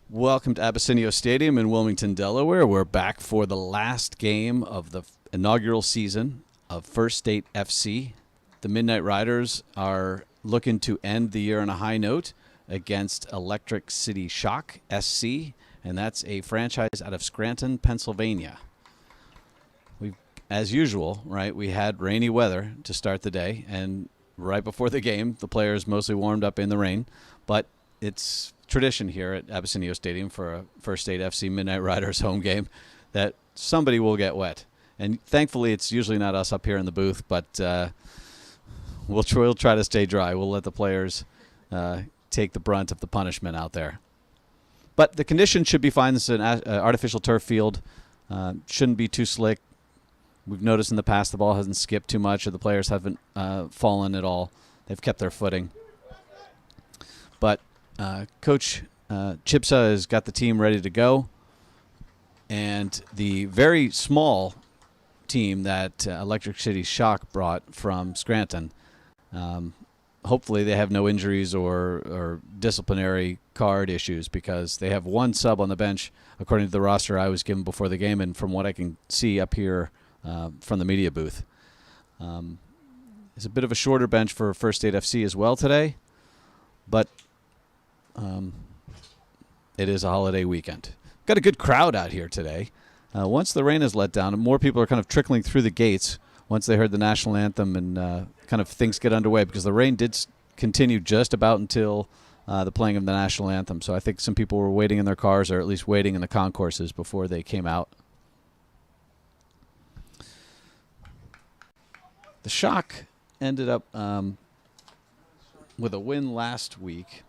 Welcome to Abessinio Stadium in Wilmington, Delaware. We're back for the last game of the inaugural season of First State FC. The Midnight Riders are looking to end the year on a high note against Electric City Shock SC, and that's a franchise out of Scranton, Pennsylvania. As usual, right, we had rainy weather to start the day, and right before the game, the players mostly warmed up in the rain, but it's tradition here at Abessinio Stadium for a First State FC Midnight Riders home game that somebody will get wet. And thankfully, it's usually not us up here in the booth, but we'll try to stay dry. We'll let the players take the brunt of the punishment out there. But the conditions should be fine. This is an artificial turf field. Shouldn't be too slick. We've noticed in the past the ball hasn't skipped too much, or the players haven't fallen at all. They've kept their footing. But Coach Chipsa has got the team ready to go. And the very small team that Electric City Shock brought from Scranton, hopefully they have no injuries or disciplinary card issues, because they have one sub on the bench, according to the roster I was given before the game, and from what I can see up here from the media booth. It's a bit of a shorter bench for First State FC as well today, but it is a holiday weekend. Got a good crowd out here today. Once the rain has let down, more people are kind of trickling through the gates once they heard the national anthem and kind of things get underway, because the rain did continue just about until the playing of the national anthem. So I think some people were waiting in their cars, or at least waiting in the concourses before they came out. The Shock ended up with a win last week.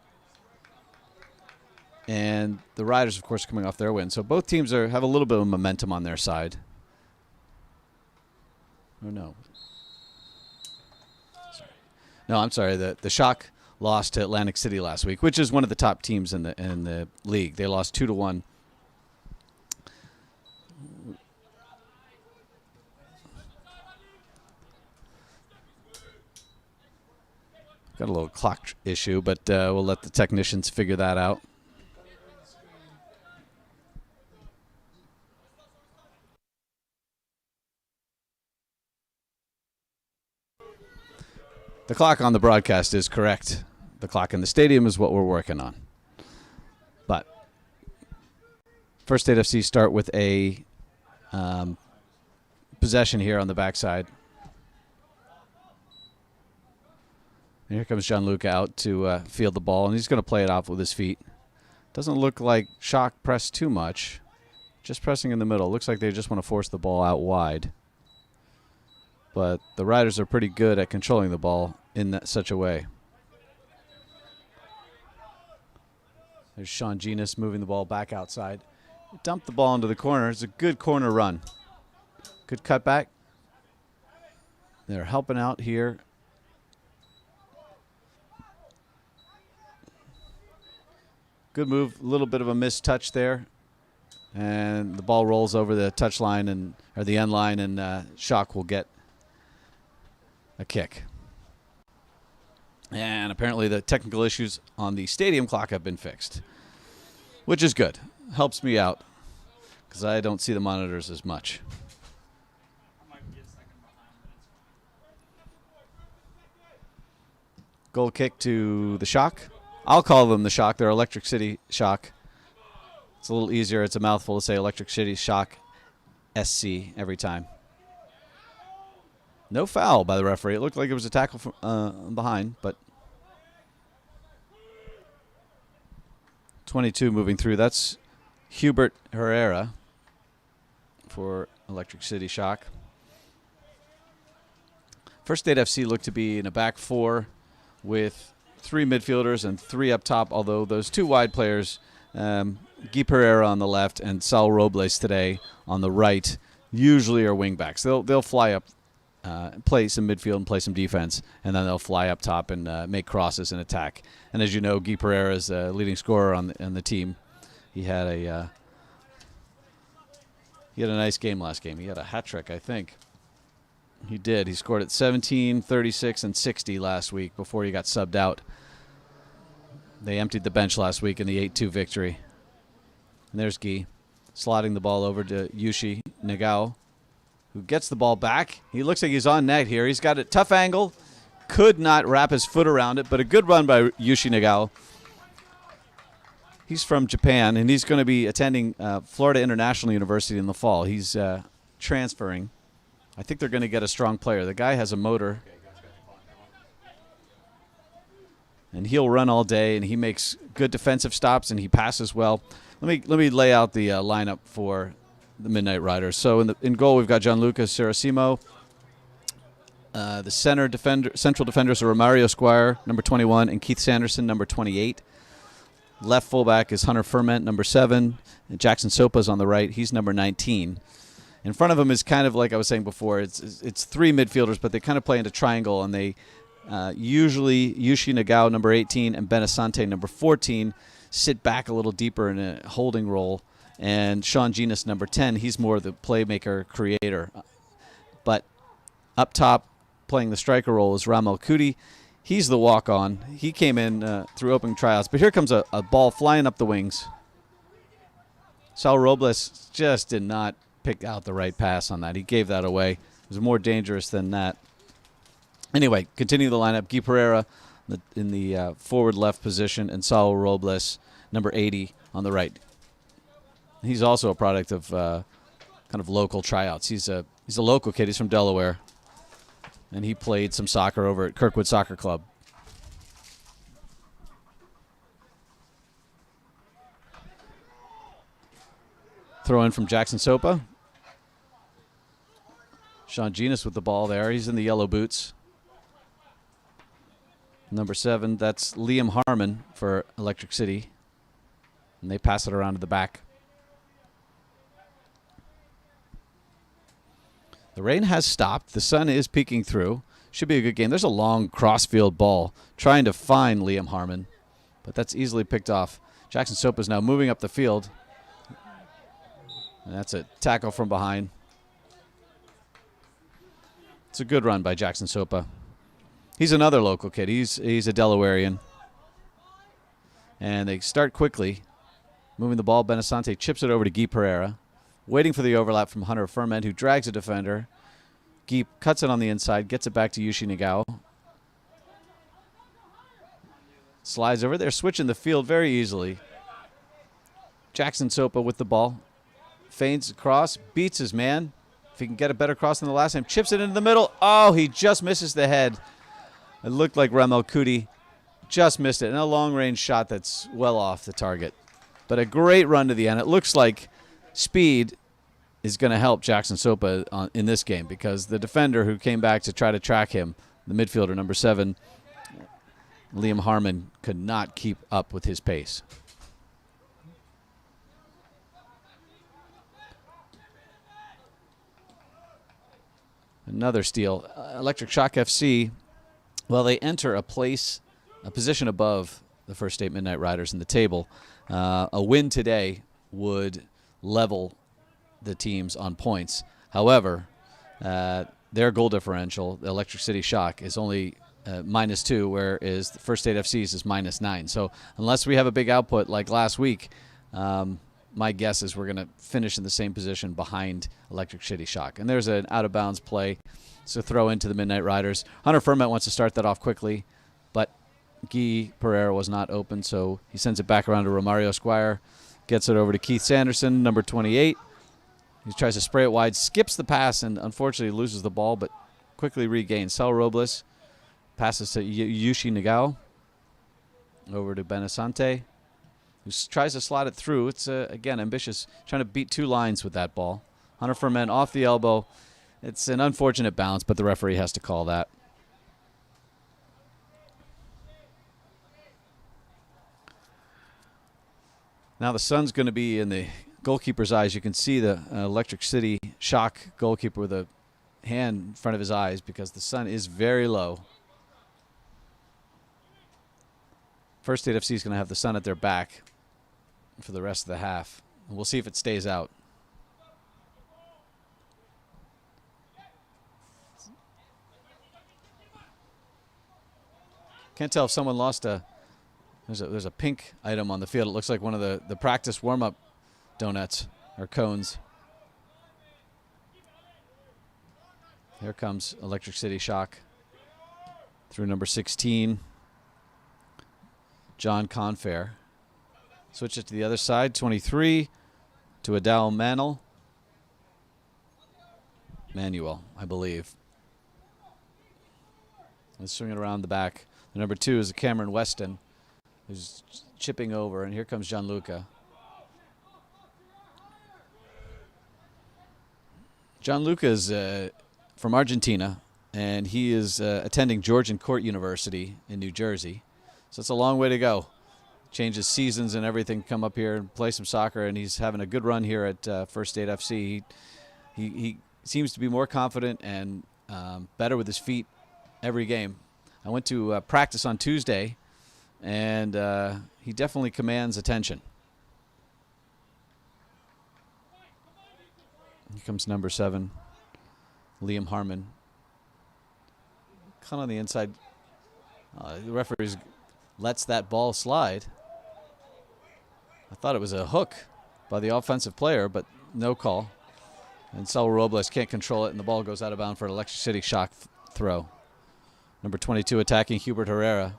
And the Riders, of course, coming off their win. So both teams have a little bit of momentum on their side. Oh, no. Sorry. No, I'm sorry. The Shock lost to Atlantic City last week, which is one of the top teams in the league. They lost 2-1. Got a little clock issue, but we'll let the technicians figure that out. The clock on the broadcast is correct. The clock in the stadium is what we're working on. But First State FC start with a possession here on the backside. And here comes Lucca out to field the ball, and he's going to play it off with his feet. Doesn't look like Shock pressed too much. Just pressing in the middle. Looks like they just want to force the ball out wide. But the Riders are pretty good at controlling the ball in such a way. There's Sean Genus moving the ball back outside. Dumped the ball into the corner. It's a good corner run. Good cutback. They're helping out here. Good move. A little bit of a missed touch there. And the ball rolls over the touch line or the end line, and Shock will get a kick. And apparently the technical issues on the stadium clock have been fixed, which is good. Helps me out because I don't see the monitors as much. Goal kick to the Shock. I'll call them the Shock. They're Electric City Shock. It's a little easier. It's a mouthful to say Electric City Shock SC every time. No foul by the referee. It looked like it was a tackle from behind, but 22 moving through. That's Hubert Herrera for Electric City Shock. First State FC looked to be in a back four with 3 midfielders and 3 up top, although those 2 wide players, Guy Pereira on the left and Sal Robles today on the right, usually are wingbacks. They'll fly up, play some midfield and play some defense, and then they'll fly up top and make crosses and attack. And as you know, Guy Pereira is a leading scorer on the team. He had a nice game last game. He had a hat trick, I think. He did. He scored at 17, 36, and 60 last week before he got subbed out. They emptied the bench last week in the 8-2 victory. And there's Guy slotting the ball over to Yushi Nagao, who gets the ball back. He looks like he's on net here. He's got a tough angle. Could not wrap his foot around it, but a good run by Yushi Nagao. He's from Japan, and he's going to be attending Florida International University in the fall. He's transferring. I think they're going to get a strong player. The guy has a motor, and he'll run all day, and he makes good defensive stops, and he passes well. Let me lay out the lineup for the Midnight Riders. So in goal, we've got Gianluca Saracimo. The central defenders are Romario Squire, number 21, and Keith Sanderson, number 28. Left fullback is Hunter Ferment, number 7. And Jackson Sopa's on the right. He's number 19. In front of him is kind of like I was saying before. It's three midfielders, but they kind of play into triangle, and they usually Yushi Nagao, number 18, and Benasante, number 14, sit back a little deeper in a holding role. And Sean Genus, number 10, he's more the playmaker, creator. But up top, playing the striker role, is Ramel Kuti. He's the walk-on. He came in through opening tryouts. But here comes a ball flying up the wings. Sal Robles just did not pick out the right pass on that. He gave that away. It was more dangerous than that. Anyway, continue the lineup. Guy Pereira in the forward left position, and Sal Robles, number 80, on the right. He's also a product of kind of local tryouts. He's a local kid. He's from Delaware. And he played some soccer over at Kirkwood Soccer Club. Throw in from Jackson Sopa. Sean Genus with the ball there. He's in the yellow boots. Number 7, that's Liam Harmon for Electric City. And they pass it around to the back. The rain has stopped. The sun is peeking through. Should be a good game. There's a long crossfield ball trying to find Liam Harmon, but that's easily picked off. Jackson Sopa is now moving up the field. And that's a tackle from behind. It's a good run by Jackson Sopa. He's another local kid. He's a Delawarean. And they start quickly. Moving the ball, Benasante chips it over to Guy Pereira. Waiting for the overlap from Hunter Ferment, who drags a defender. Guy cuts it on the inside, gets it back to Yushi Nagao. Slides over there, switching the field very easily. Jackson Sopa with the ball. Feigns across, beats his man. If he can get a better cross than the last time, chips it into the middle. Oh, he just misses the head. It looked like Ramel Kuti just missed it. And a long-range shot that's well off the target. But a great run to the end. It looks like speed is going to help Jackson Sopa in this game, because the defender who came back to try to track him, the midfielder, number 7, Liam Harmon, could not keep up with his pace. Another steal. Electric Shock FC, well, they enter a position above the First State Midnight Riders in the table. A win today would level the teams on points. However, their goal differential, the Electric City Shock, is only -2, whereas the First State FC's is -9. So unless we have a big output like last week, my guess is we're going to finish in the same position behind Electric City Shock. And there's an out-of-bounds play. So throw into the Midnight Riders. Hunter Ferment wants to start that off quickly, but Guy Pereira was not open, so he sends it back around to Romario Squire. Gets it over to Keith Sanderson, number 28. He tries to spray it wide, skips the pass, and unfortunately loses the ball, but quickly regains. Sal Robles passes to Yushi Nagao. Over to Benasante, who tries to slot it through. It's, again, ambitious, trying to beat two lines with that ball. Hunter Ferment off the elbow. It's an unfortunate bounce, but the referee has to call that. Now the sun's going to be in the goalkeeper's eyes. You can see the Electric City Shock goalkeeper with a hand in front of his eyes because the sun is very low. First State FC is going to have the sun at their back for the rest of the half. And we'll see if it stays out. Can't tell if someone lost a... There's a pink item on the field. It looks like one of the practice warm-up donuts or cones. Here comes Electric City Shock through number 16, John Confair. Switch it to the other side, 23 to Adal Manuel, I believe. Let's swing it around the back. The number 2 is Cameron Weston, who's chipping over, and here comes Lucca. Lucca is from Argentina, and he is attending Georgian Court University in New Jersey. So it's a long way to go. Changes seasons and everything, come up here and play some soccer, and he's having a good run here at First State FC. He seems to be more confident and better with his feet every game. I went to practice on Tuesday, and he definitely commands attention. Here comes number 7, Liam Harmon. Kind of on the inside. The referee lets that ball slide. I thought it was a hook by the offensive player, but no call. And Saul Robles can't control it, and the ball goes out of bounds for an Electric City Shock throw. Number 22 attacking Hubert Herrera.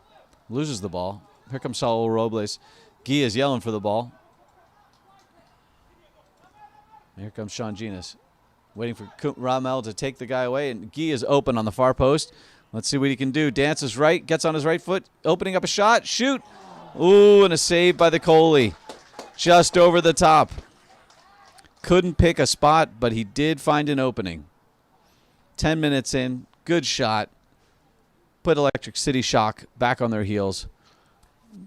Loses the ball. Here comes Saul Robles. Guy is yelling for the ball. And here comes Sean Genis. Waiting for Ramel to take the guy away, and Guy is open on the far post. Let's see what he can do. Dances right, gets on his right foot, opening up a shot. Shoot. Ooh, and a save by the goalie. Just over the top. Couldn't pick a spot, but he did find an opening. 10 minutes in, good shot. Put Electric City Shock back on their heels.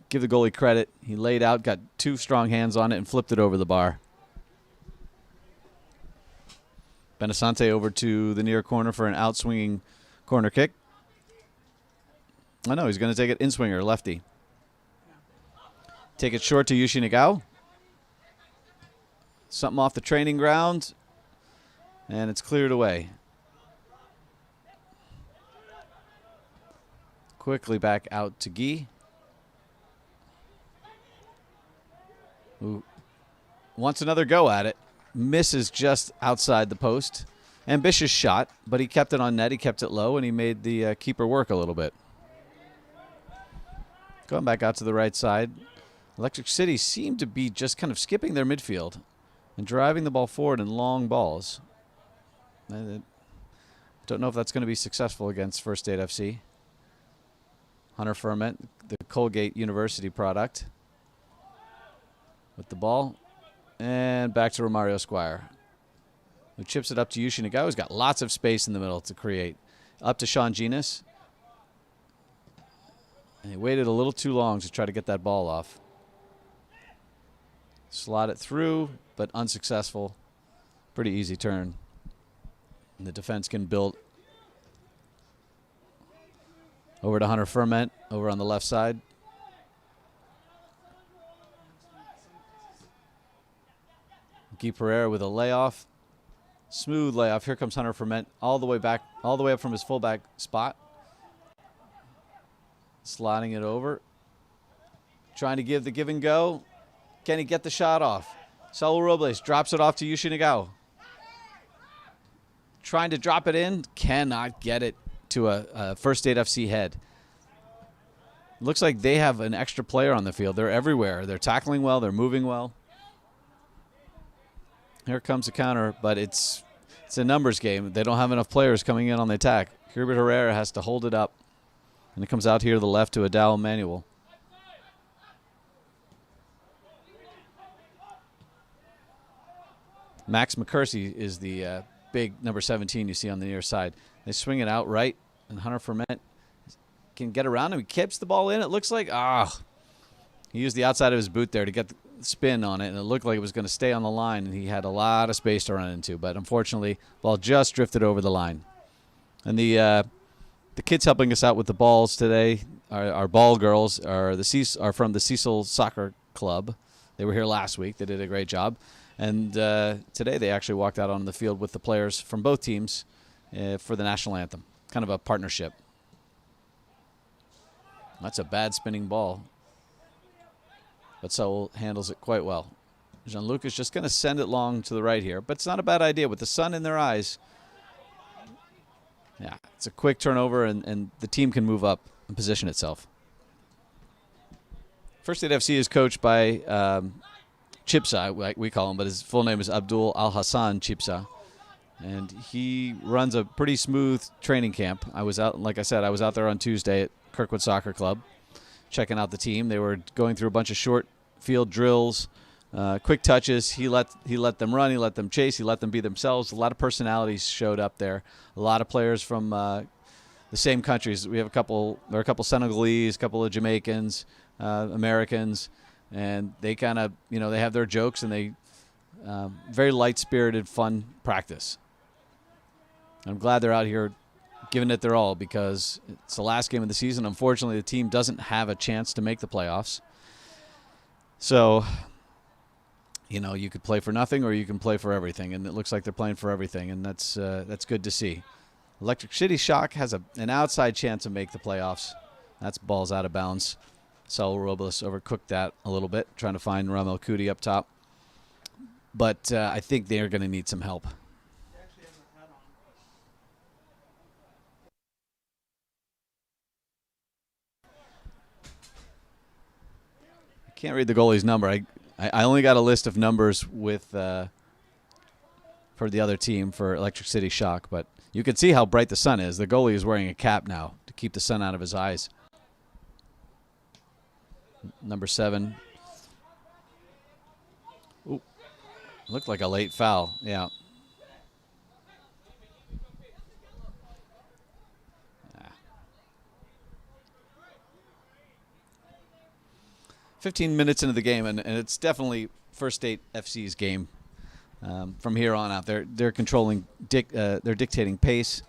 Give the goalie credit. He laid out, got 2 strong hands on it, and flipped it over the bar. Benasante over to the near corner for an outswinging corner kick. I know, he's going to take it in-swinger, lefty. Take it short to Yushi Nagao. Something off the training ground, and it's cleared away. Quickly back out to Guy, who wants another go at it. Misses just outside the post. Ambitious shot, but he kept it on net. He kept it low, and he made the keeper work a little bit. Going back out to the right side. Electric City seemed to be just kind of skipping their midfield and driving the ball forward in long balls. I don't know if that's going to be successful against First State FC. Hunter Ferment, the Colgate University product, with the ball. And back to Romario Squire, who chips it up to Yushi Nagao, who's got lots of space in the middle to create. Up to Sean Genis. And he waited a little too long to try to get that ball off. Slot it through, but unsuccessful. Pretty easy turn. And the defense can build over to Hunter Ferment, over on the left side. Guy Pereira with a layoff. Smooth layoff. Here comes Hunter Ferment all the way back, all the way up from his fullback spot. Sliding it over. Trying to give the give and go. Can he get the shot off? Saul Robles drops it off to Yushi Nagao. Trying to drop it in. Cannot get it to a First State FC head. Looks like they have an extra player on the field. They're everywhere. They're tackling well. They're moving well. Here comes the counter, but it's a numbers game. They don't have enough players coming in on the attack. Hubert Herrera has to hold it up. And it comes out here to the left to Adal Manuel. Max McCursey is the big number 17 you see on the near side. They swing it out right, and Hunter Ferment can get around him. He keeps the ball in. It looks like, he used the outside of his boot there to get the spin on it, and it looked like it was going to stay on the line, and he had a lot of space to run into. But unfortunately, the ball just drifted over the line. And the kids helping us out with the balls today, our ball girls, are from the Cecil Soccer Club. They were here last week. They did a great job. And today they actually walked out on the field with the players from both teams for the national anthem. Kind of a partnership. That's a bad spinning ball. But Saul handles it quite well. Gianluca's just going to send it long to the right here, but it's not a bad idea with the sun in their eyes. Yeah, it's a quick turnover, and the team can move up and position itself. First State FC is coached by Chipsa, we call him, but his full name is Abdul Al-Hassan Chipsa. And he runs a pretty smooth training camp. I was out, like I said, I was out there on Tuesday at Kirkwood Soccer Club checking out the team. They were going through a bunch of short field drills, quick touches. He let them run, he let them chase, he let them be themselves. A lot of personalities showed up there. A lot of players from the same countries. There are a couple Senegalese, a couple of Jamaicans, Americans, and they kind of, they have their jokes, and they very light-spirited, fun practice. I'm glad they're out here giving it their all because it's the last game of the season. Unfortunately, the team doesn't have a chance to make the playoffs. So, you could play for nothing or you can play for everything, and it looks like they're playing for everything, and that's good to see. Electric City Shock has an outside chance to make the playoffs. That's balls out of bounds. Saul Robles overcooked that a little bit, trying to find Ramel Kuti up top. But I think they're going to need some help. I can't read the goalie's number. I only got a list of numbers with for the other team for Electric City Shock, but you can see how bright the sun is. The goalie is wearing a cap now to keep the sun out of his eyes. Number 7. Ooh, looked like a late foul. Yeah. 15 minutes into the game, and it's definitely First State FC's game from here on out. They're controlling, they're dictating pace.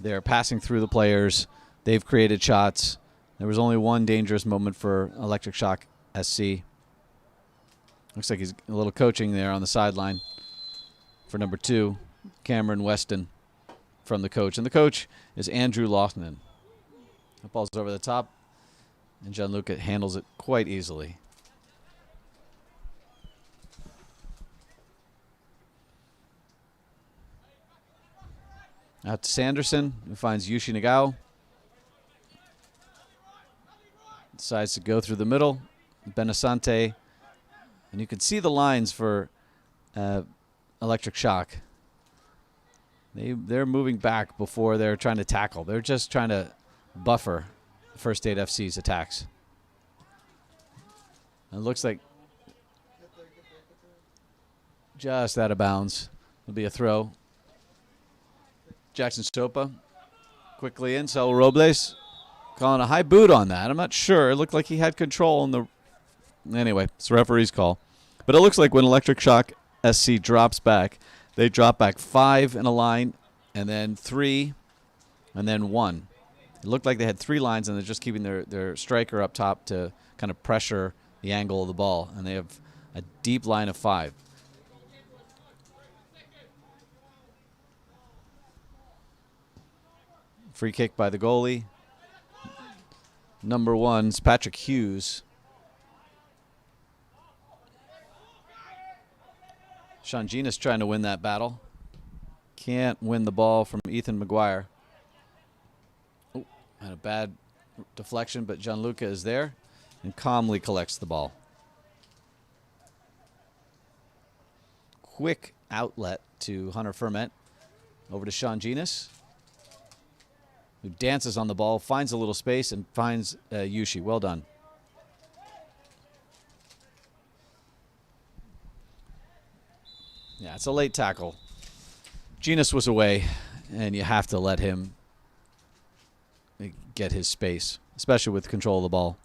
They're passing through the players. They've created shots. There was only one dangerous moment for Electric Shock SC. Looks like he's a little coaching there on the sideline for number 2, Cameron Weston, from the coach. And the coach is Andrew Laughlin. The ball's over the top, and Gianluca handles it quite easily. Out to Sanderson, who finds Yushi Nagao. Decides to go through the middle. Benasante. And you can see the lines for Electric Shock. They're moving back before they're trying to tackle. They're just trying to buffer First State FC's attacks. It looks like just out of bounds. It'll be a throw. Jackson Sopa quickly in. Saul Robles calling a high boot on that. I'm not sure. It looked like he had control in the... Anyway, it's the referee's call. But it looks like when Electric Shock SC drops back, they drop back 5 in a line, and then 3, and then 1. It looked like they had 3 lines, and they're just keeping their striker up top to kind of pressure the angle of the ball. And they have a deep line of 5. Free kick by the goalie. Number 1 is Patrick Hughes. Sean Genis trying to win that battle. Can't win the ball from Ethan McGuire. Oh, had a bad deflection, but Gianluca is there and calmly collects the ball. Quick outlet to Hunter Ferment. Over to Sean Genis, who dances on the ball, finds a little space, and finds Yushi. Well done. Yeah, it's a late tackle. Genis was away, and you have to let him get his space, especially with control of the ball.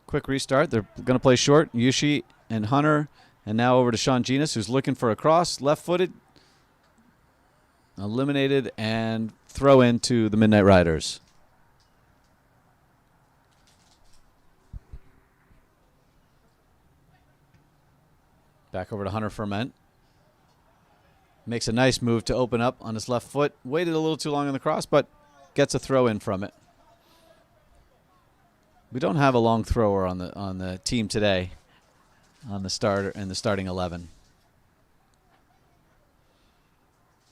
Quick restart. They're going to play short. Yushi and Hunter, and now over to Sean Genis, who's looking for a cross, left-footed, eliminated, and throw into the Midnight Riders. Back over to Hunter Ferment. Makes a nice move to open up on his left foot. Waited a little too long on the cross, but gets a throw in from it. We don't have a long thrower on the team today, on the starter and the starting 11.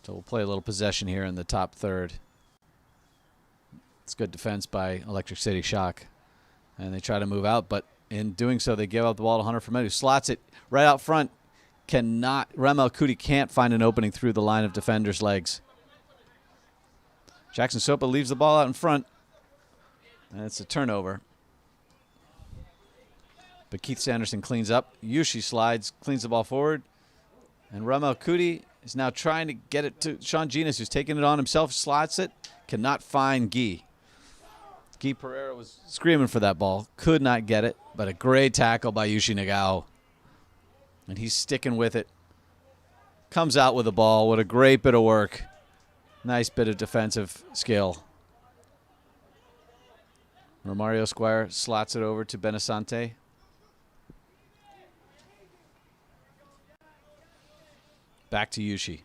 So we'll play a little possession here in the top third. It's good defense by Electric City Shock. And they try to move out, but in doing so, they give up the ball to Hunter Ferment, who slots it right out front. Ramel Kuti can't find an opening through the line of defenders' legs. Jackson Sopa leaves the ball out in front, and it's a turnover. But Keith Sanderson cleans up. Yushi slides, cleans the ball forward. And Ramel Kuti is now trying to get it to Sean Genis, who's taking it on himself, slots it, cannot find Guy. Guy Pereira was screaming for that ball, could not get it, but a great tackle by Yushi Nagao. And he's sticking with it. Comes out with the ball. What a great bit of work. Nice bit of defensive skill. Romario Squire slots it over to Benasante. Back to Yushi.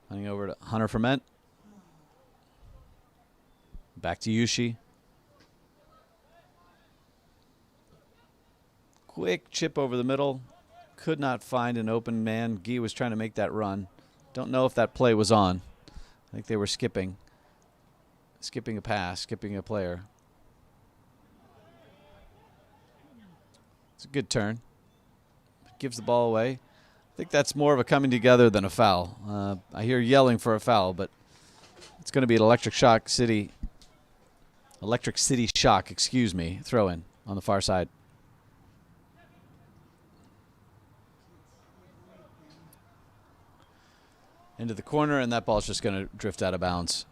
Running over to Hunter Ferment. Back to Yushi. Quick chip over the middle. Could not find an open man. Guy was trying to make that run. Don't know if that play was on. I think they were skipping. Skipping a pass, skipping a player. It's a good turn. Gives the ball away. I think that's more of a coming together than a foul. I hear yelling for a foul, but it's going to be an Electric City Shock, excuse me, throw in on the far side. Into the corner, and that ball's just going to drift out of bounds.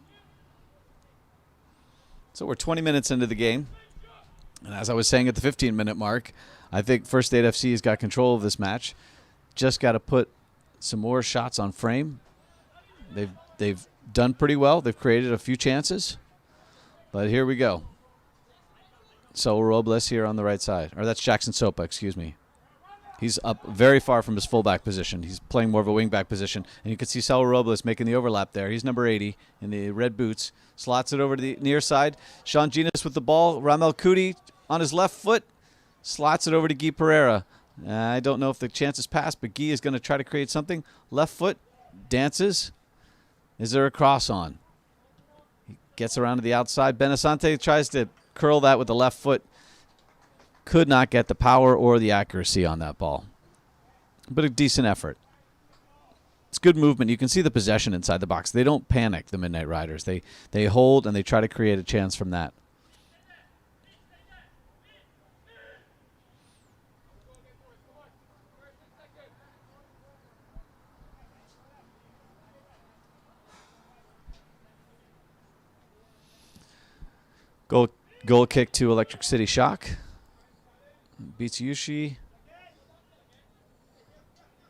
So we're 20 minutes into the game. And as I was saying at the 15-minute mark, I think First State FC has got control of this match. Just got to put some more shots on frame. They've done pretty well. They've created a few chances. But here we go. Saul Robles here on the right side. Or that's Jackson Sopa, excuse me. He's up very far from his fullback position. He's playing more of a wingback position. And you can see Saul Robles making the overlap there. He's number 80 in the red boots. Slots it over to the near side. Sean Genis with the ball. Ramel Kuti on his left foot. Slots it over to Guy Pereira. I don't know if the chance is passed, but Guy is going to try to create something. Left foot. Dances. Is there a cross on? He gets around to the outside. Benasante tries to curl that with the left foot. Could not get the power or the accuracy on that ball. But a decent effort. It's good movement. You can see the possession inside the box. They don't panic, the Midnight Riders. They hold and they try to create a chance from that. Goal kick to Electric City Shock. Beats Yushi.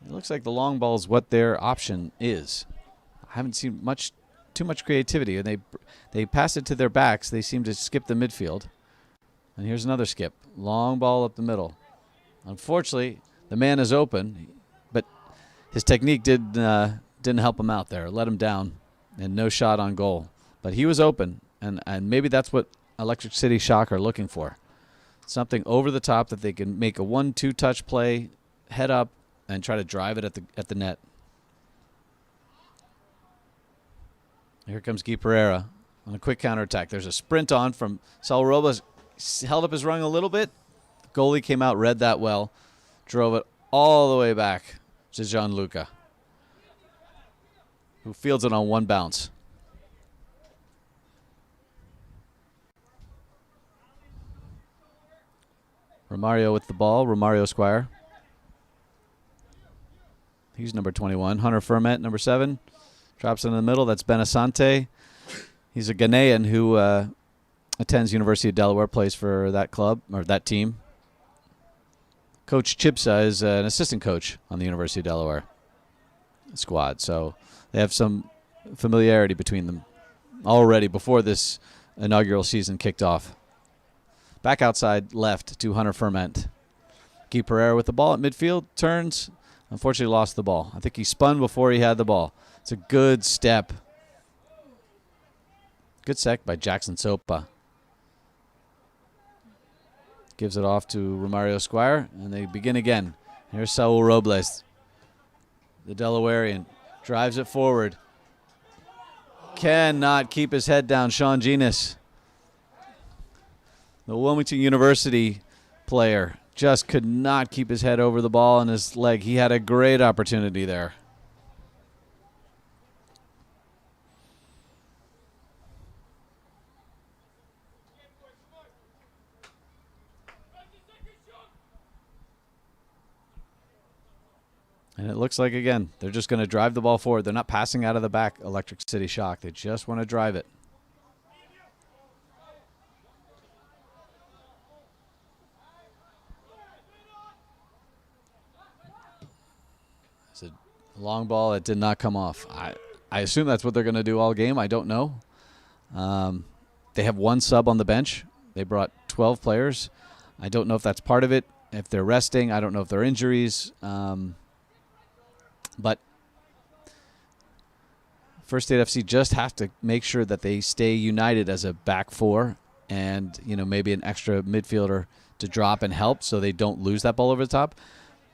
It looks like the long ball is what their option is. I haven't seen too much creativity, and they pass it to their backs. They seem to skip the midfield. And here's another skip. Long ball up the middle. Unfortunately, the man is open, but his technique didn't help him out there. Let him down, and no shot on goal. But he was open, and maybe that's what Electric City Shock are looking for. Something over the top that they can make a 1-2 touch play, head up, and try to drive it at the net. Here comes Guy Pereira on a quick counterattack. There's a sprint on from Saul Robles. Held up his rung a little bit. The goalie came out, read that well, drove it all the way back to John Lucca, who fields it on one bounce. Romario with the ball. Romario Squire. He's number 21. Hunter Ferment, number 7. Drops in the middle. That's Benasante. He's a Ghanaian who attends University of Delaware, plays for that club, or that team. Coach Chipsa is an assistant coach on the University of Delaware squad. So they have some familiarity between them already before this inaugural season kicked off. Back outside left to Hunter Ferment. Guy Pereira with the ball at midfield, turns, unfortunately lost the ball. I think he spun before he had the ball. It's a good step. Good sec by Jackson Sopa. Gives it off to Romario Squire, and they begin again. Here's Saul Robles, the Delawarean, drives it forward. Cannot keep his head down, Sean Genis. The Wilmington University player just could not keep his head over the ball and his leg. He had a great opportunity there. And it looks like, again, they're just going to drive the ball forward. They're not passing out of the back, Electric City Shock. They just want to drive it. It's a long ball that did not come off. I assume that's what they're going to do all game. I don't know. They have one sub on the bench. They brought 12 players. I don't know if that's part of it, if they're resting. I don't know if they're injuries. But First State FC just have to make sure that they stay united as a back four and, you know, maybe an extra midfielder to drop and help so they don't lose that ball over the top.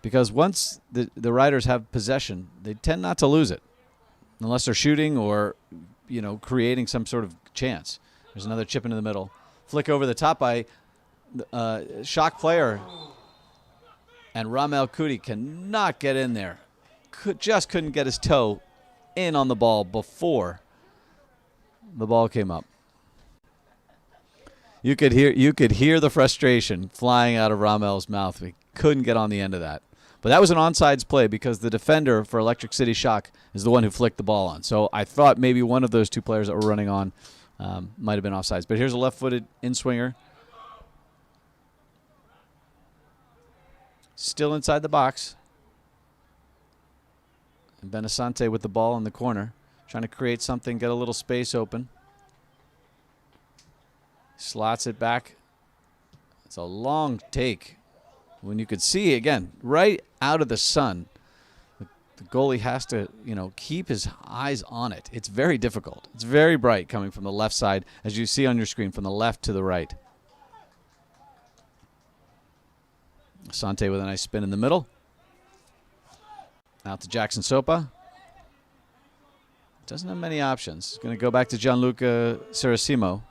Because once the Riders have possession, they tend not to lose it unless they're shooting or, you know, creating some sort of chance. There's another chip into the middle. Flick over the top by Shock player. And Ramel Kuti cannot get in there. Just couldn't get his toe in on the ball before the ball came up. You could hear the frustration flying out of Ramel's mouth. He couldn't get on the end of that. But that was an onside play because the defender for Electric City Shock is the one who flicked the ball on. So I thought maybe one of those two players that were running on might have been offsides. But here's a left-footed in-swinger. Still inside the box. And Benasante with the ball in the corner, trying to create something, get a little space open. Slots it back. It's a long take. When you could see, again, right out of the sun, the goalie has to, you know, keep his eyes on it. It's very difficult. It's very bright coming from the left side, as you see on your screen, from the left to the right. Sante with a nice spin in the middle. Out to Jackson Sopa. Doesn't have many options. He's going to go back to Gianluca Cirosimo.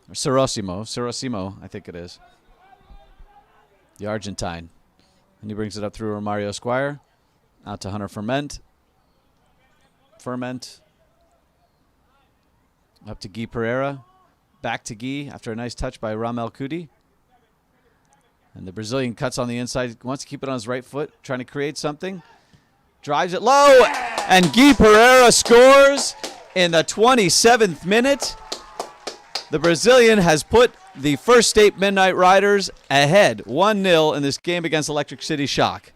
Or Cirosimo, I think it is. The Argentine. And he brings it up through Romario Squire. Out to Hunter Ferment. Up to Guy Pereira. Back to Guy after a nice touch by Ramel Kuti. And the Brazilian cuts on the inside. Wants to keep it on his right foot. Trying to create something. Drives it low. And Guy Pereira scores in the 27th minute. The Brazilian has put the First State Midnight Riders ahead 1-0 in this game against Electric City Shock.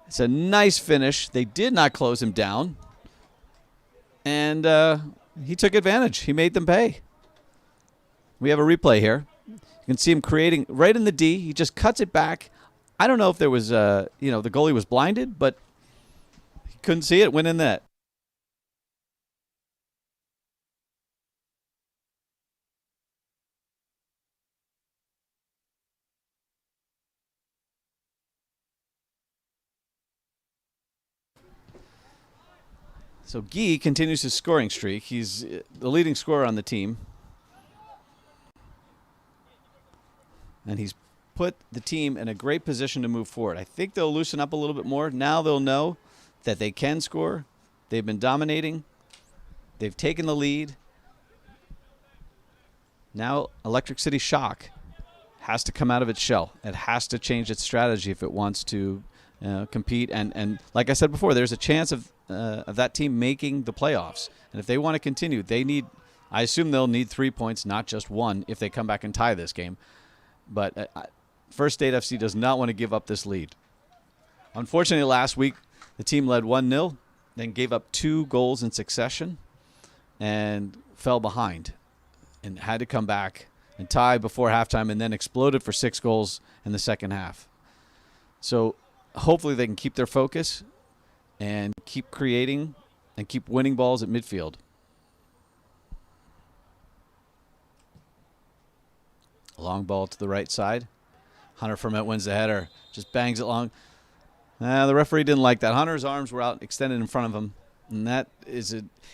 It's a nice finish. They did not close him down. And he took advantage. He made them pay. We have a replay here. You can see him creating right in the D. He just cuts it back. I don't know if there was, the goalie was blinded, but he couldn't see it. Went in net. So Guy continues his scoring streak. He's the leading scorer on the team. And he's put the team in a great position to move forward. I think they'll loosen up a little bit more. Now they'll know that they can score. They've been dominating. They've taken the lead. Now Electric City Shock has to come out of its shell. It has to change its strategy if it wants to compete. And like I said before, there's a chance of that team making the playoffs. And if they want to continue, I assume they'll need 3 points, not just one, if they come back and tie this game. But First State FC does not want to give up this lead. Unfortunately, last week, the team led 1-0, then gave up 2 goals in succession and fell behind and had to come back and tie before halftime and then exploded for 6 goals in the second half. So hopefully they can keep their focus and keep creating and keep winning balls at midfield. Long ball to the right side. Hunter Ferment wins the header. Just bangs it long. The referee didn't like that. Hunter's arms were out extended in front of him. And that is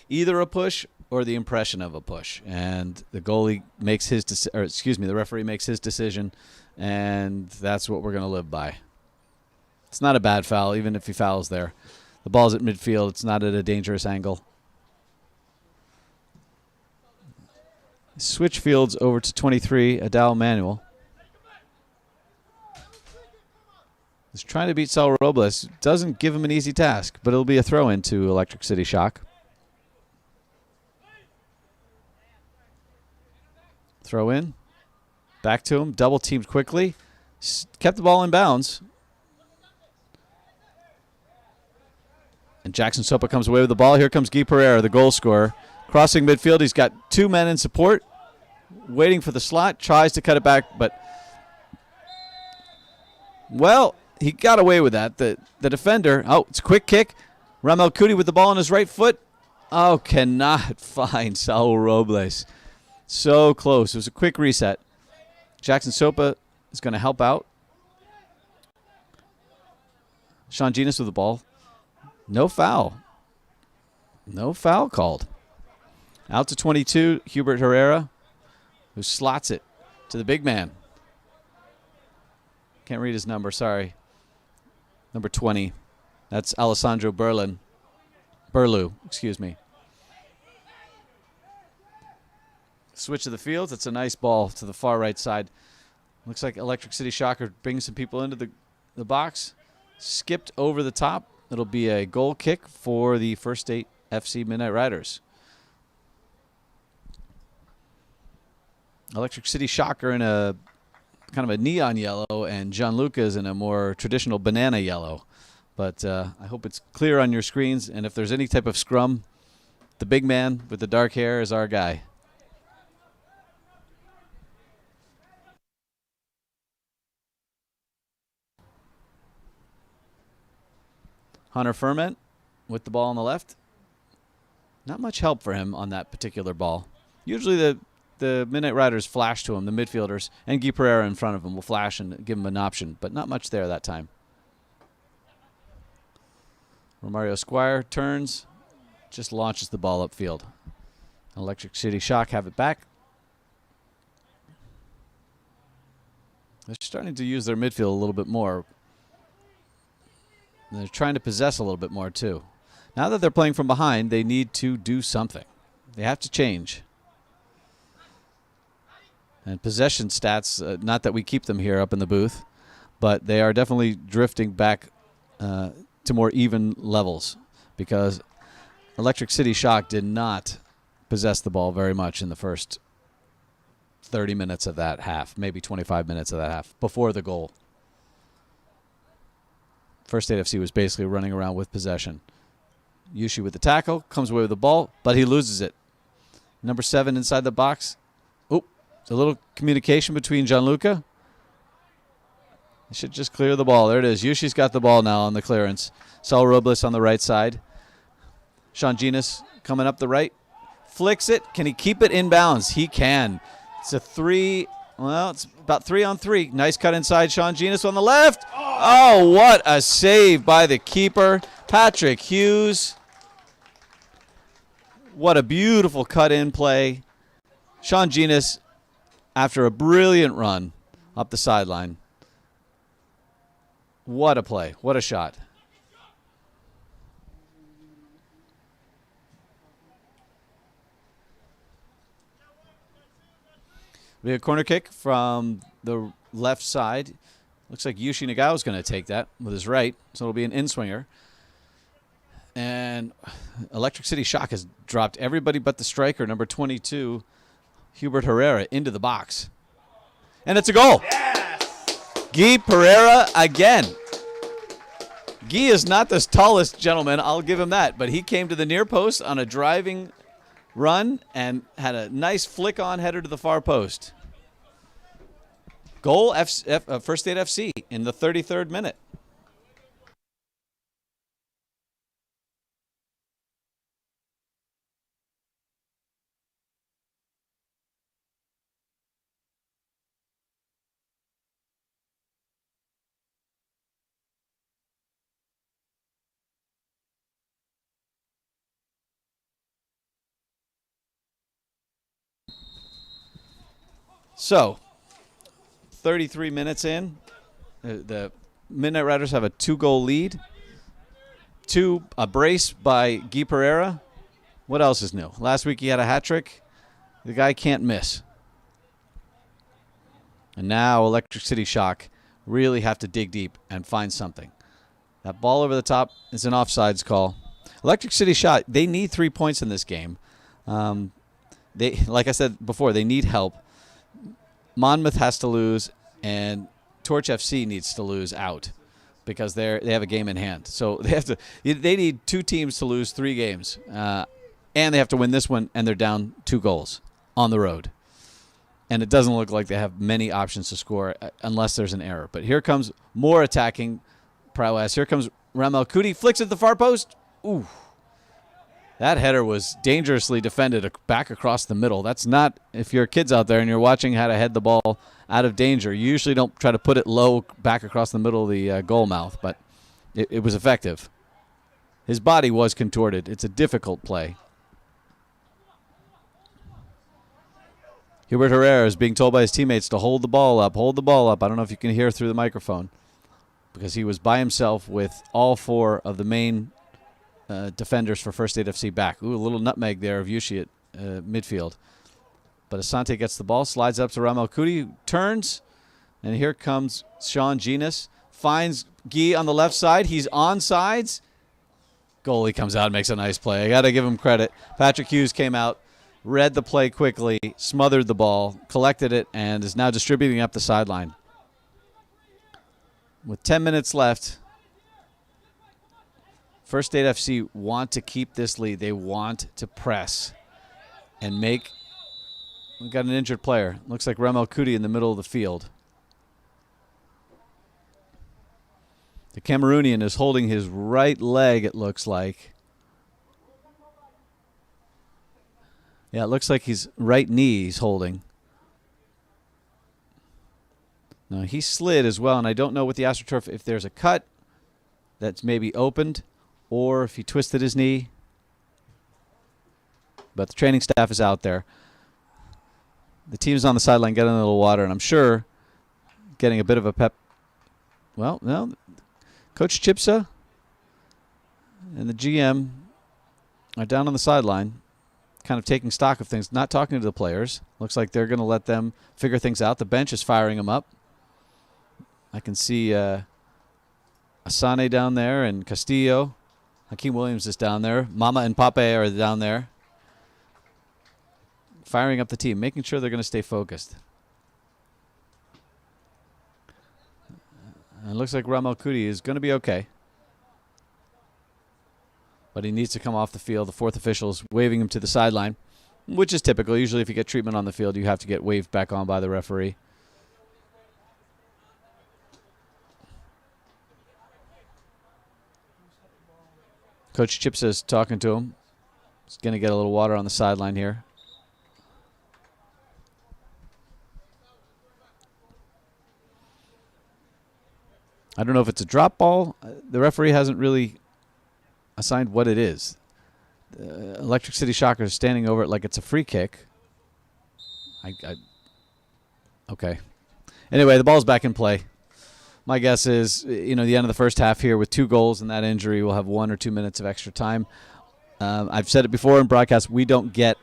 either a push or the impression of a push. And the goalie makes the referee makes his decision. And that's what we're going to live by. It's not a bad foul, even if he fouls there. The ball's at midfield. It's not at a dangerous angle. Switch fields over to 23, Adal Manuel. He's trying to beat Saul Robles. Doesn't give him an easy task, but it'll be a throw into Electric City Shock. Throw in. Back to him. Double teamed quickly. Kept the ball in bounds. And Jackson Sopa comes away with the ball. Here comes Guy Pereira, the goal scorer. Crossing midfield. He's got 2 men in support. Waiting for the slot. Tries to cut it back, but... well, he got away with that. The defender... oh, it's a quick kick. Ramel Kuti with the ball on his right foot. Oh, cannot find Saul Robles. So close. It was a quick reset. Jackson Sopa is going to help out. Sean Genis with the ball. No foul. No foul called. Out to 22, Hubert Herrera, who slots it to the big man. Can't read his number, sorry. Number 20. That's Alessandro Berlu, excuse me. Switch of the field. It's a nice ball to the far right side. Looks like Electric City Shocker bringing some people into the box. Skipped over the top. It'll be a goal kick for the First State FC Midnight Riders. Electric City Shocker in a kind of a neon yellow, and John Lucca's in a more traditional banana yellow. But I hope it's clear on your screens, and if there's any type of scrum, the big man with the dark hair is our guy. Hunter Ferment with the ball on the left. Not much help for him on that particular ball. Usually the Midnight Riders flash to him, the midfielders, and Guy Pereira in front of him will flash and give him an option, but not much there that time. Romario Squire turns, just launches the ball upfield. Electric City Shock have it back. They're starting to use their midfield a little bit more. And they're trying to possess a little bit more, too. Now that they're playing from behind, they need to do something. They have to change. And possession stats, not that we keep them here up in the booth, but they are definitely drifting back to more even levels because Electric City Shock did not possess the ball very much in the first 30 minutes of that half, maybe 25 minutes of that half, before the goal. First State FC was basically running around with possession. Yushi with the tackle, comes away with the ball, but he loses it. Number 7 inside the box. Oh, a little communication between Gianluca. He should just clear the ball. There it is. Yushi's got the ball now on the clearance. Saul Robles on the right side. Sean Genis coming up the right. Flicks it. Can he keep it in bounds? He can. It's a 3. Well, it's about 3-on-3. Nice cut inside. Sean Genis on the left. Oh, what a save by the keeper, Patrick Hughes. What a beautiful cut-in play. Sean Genis, after a brilliant run up the sideline. What a play. What a shot. We have a corner kick from the left side. Looks like Yushi Nagao is going to take that with his right, so it'll be an in-swinger. And Electric City Shock has dropped everybody but the striker, number 22, Hubert Herrera, into the box. And it's a goal. Yes! Guy Pereira again. Guy is not the tallest gentleman, I'll give him that, but he came to the near post on a driving run and had a nice flick-on header to the far post. Goal First State FC in the 33rd minute. So, 33 minutes in, the Midnight Riders have a 2-goal lead. A brace by Guy Pereira. What else is new? Last week he had a hat trick. The guy can't miss. And now Electric City Shock really have to dig deep and find something. That ball over the top is an offsides call. Electric City Shock, they need 3 points in this game. Like I said before, they need help. Monmouth has to lose, and Torch FC needs to lose out because they have a game in hand. So they need 2 teams to lose 3 games, and they have to win this one, and they're down 2 goals on the road. And it doesn't look like they have many options to score unless there's an error. But here comes more attacking prowess. Here comes Ramel Kuti, flicks at the far post. Ooh. That header was dangerously defended back across the middle. That's not, if you're kids out there and you're watching how to head the ball out of danger, you usually don't try to put it low back across the middle of the goal mouth, but it was effective. His body was contorted. It's a difficult play. Hubert Herrera is being told by his teammates to hold the ball up, hold the ball up. I don't know if you can hear through the microphone because he was by himself with all 4 of the main defenders for First State FC back. Ooh, a little nutmeg there of Yushi at midfield. But Asante gets the ball, slides up to Ramel Kuti, turns, and here comes Sean Genus. Finds Guy on the left side. He's onsides. Goalie comes out and makes a nice play. I got to give him credit. Patrick Hughes came out, read the play quickly, smothered the ball, collected it, and is now distributing up the sideline. With 10 minutes left, First State FC want to keep this lead. They want to press and make. We've got an injured player. Looks like Ramel Kuti in the middle of the field. The Cameroonian is holding his right leg, it looks like. Yeah, it looks like his right knee he's holding. Now, he slid as well, and I don't know with the AstroTurf if there's a cut that's maybe opened or if he twisted his knee. But the training staff is out there. The team's on the sideline getting a little water, and I'm sure getting a bit of a pep. Well, no. Coach Chipsa and the GM are down on the sideline, kind of taking stock of things, not talking to the players. Looks like they're going to let them figure things out. The bench is firing them up. I can see Asane down there and Castillo. Hakeem Williams is down there. Mama and Pape are down there. Firing up the team, making sure they're going to stay focused. And it looks like Ramel Kuti is going to be okay. But he needs to come off the field. The 4th official is waving him to the sideline, which is typical. Usually if you get treatment on the field, you have to get waved back on by the referee. Coach Chipsa is talking to him. He's going to get a little water on the sideline here. I don't know if it's a drop ball. The referee hasn't really assigned what it is. Electric City Shockers standing over it like it's a free kick. Okay. Anyway, the ball's back in play. My guess is, the end of the first half here with 2 goals and that injury, we'll have 1 or 2 minutes of extra time. I've said it before in broadcast, we don't get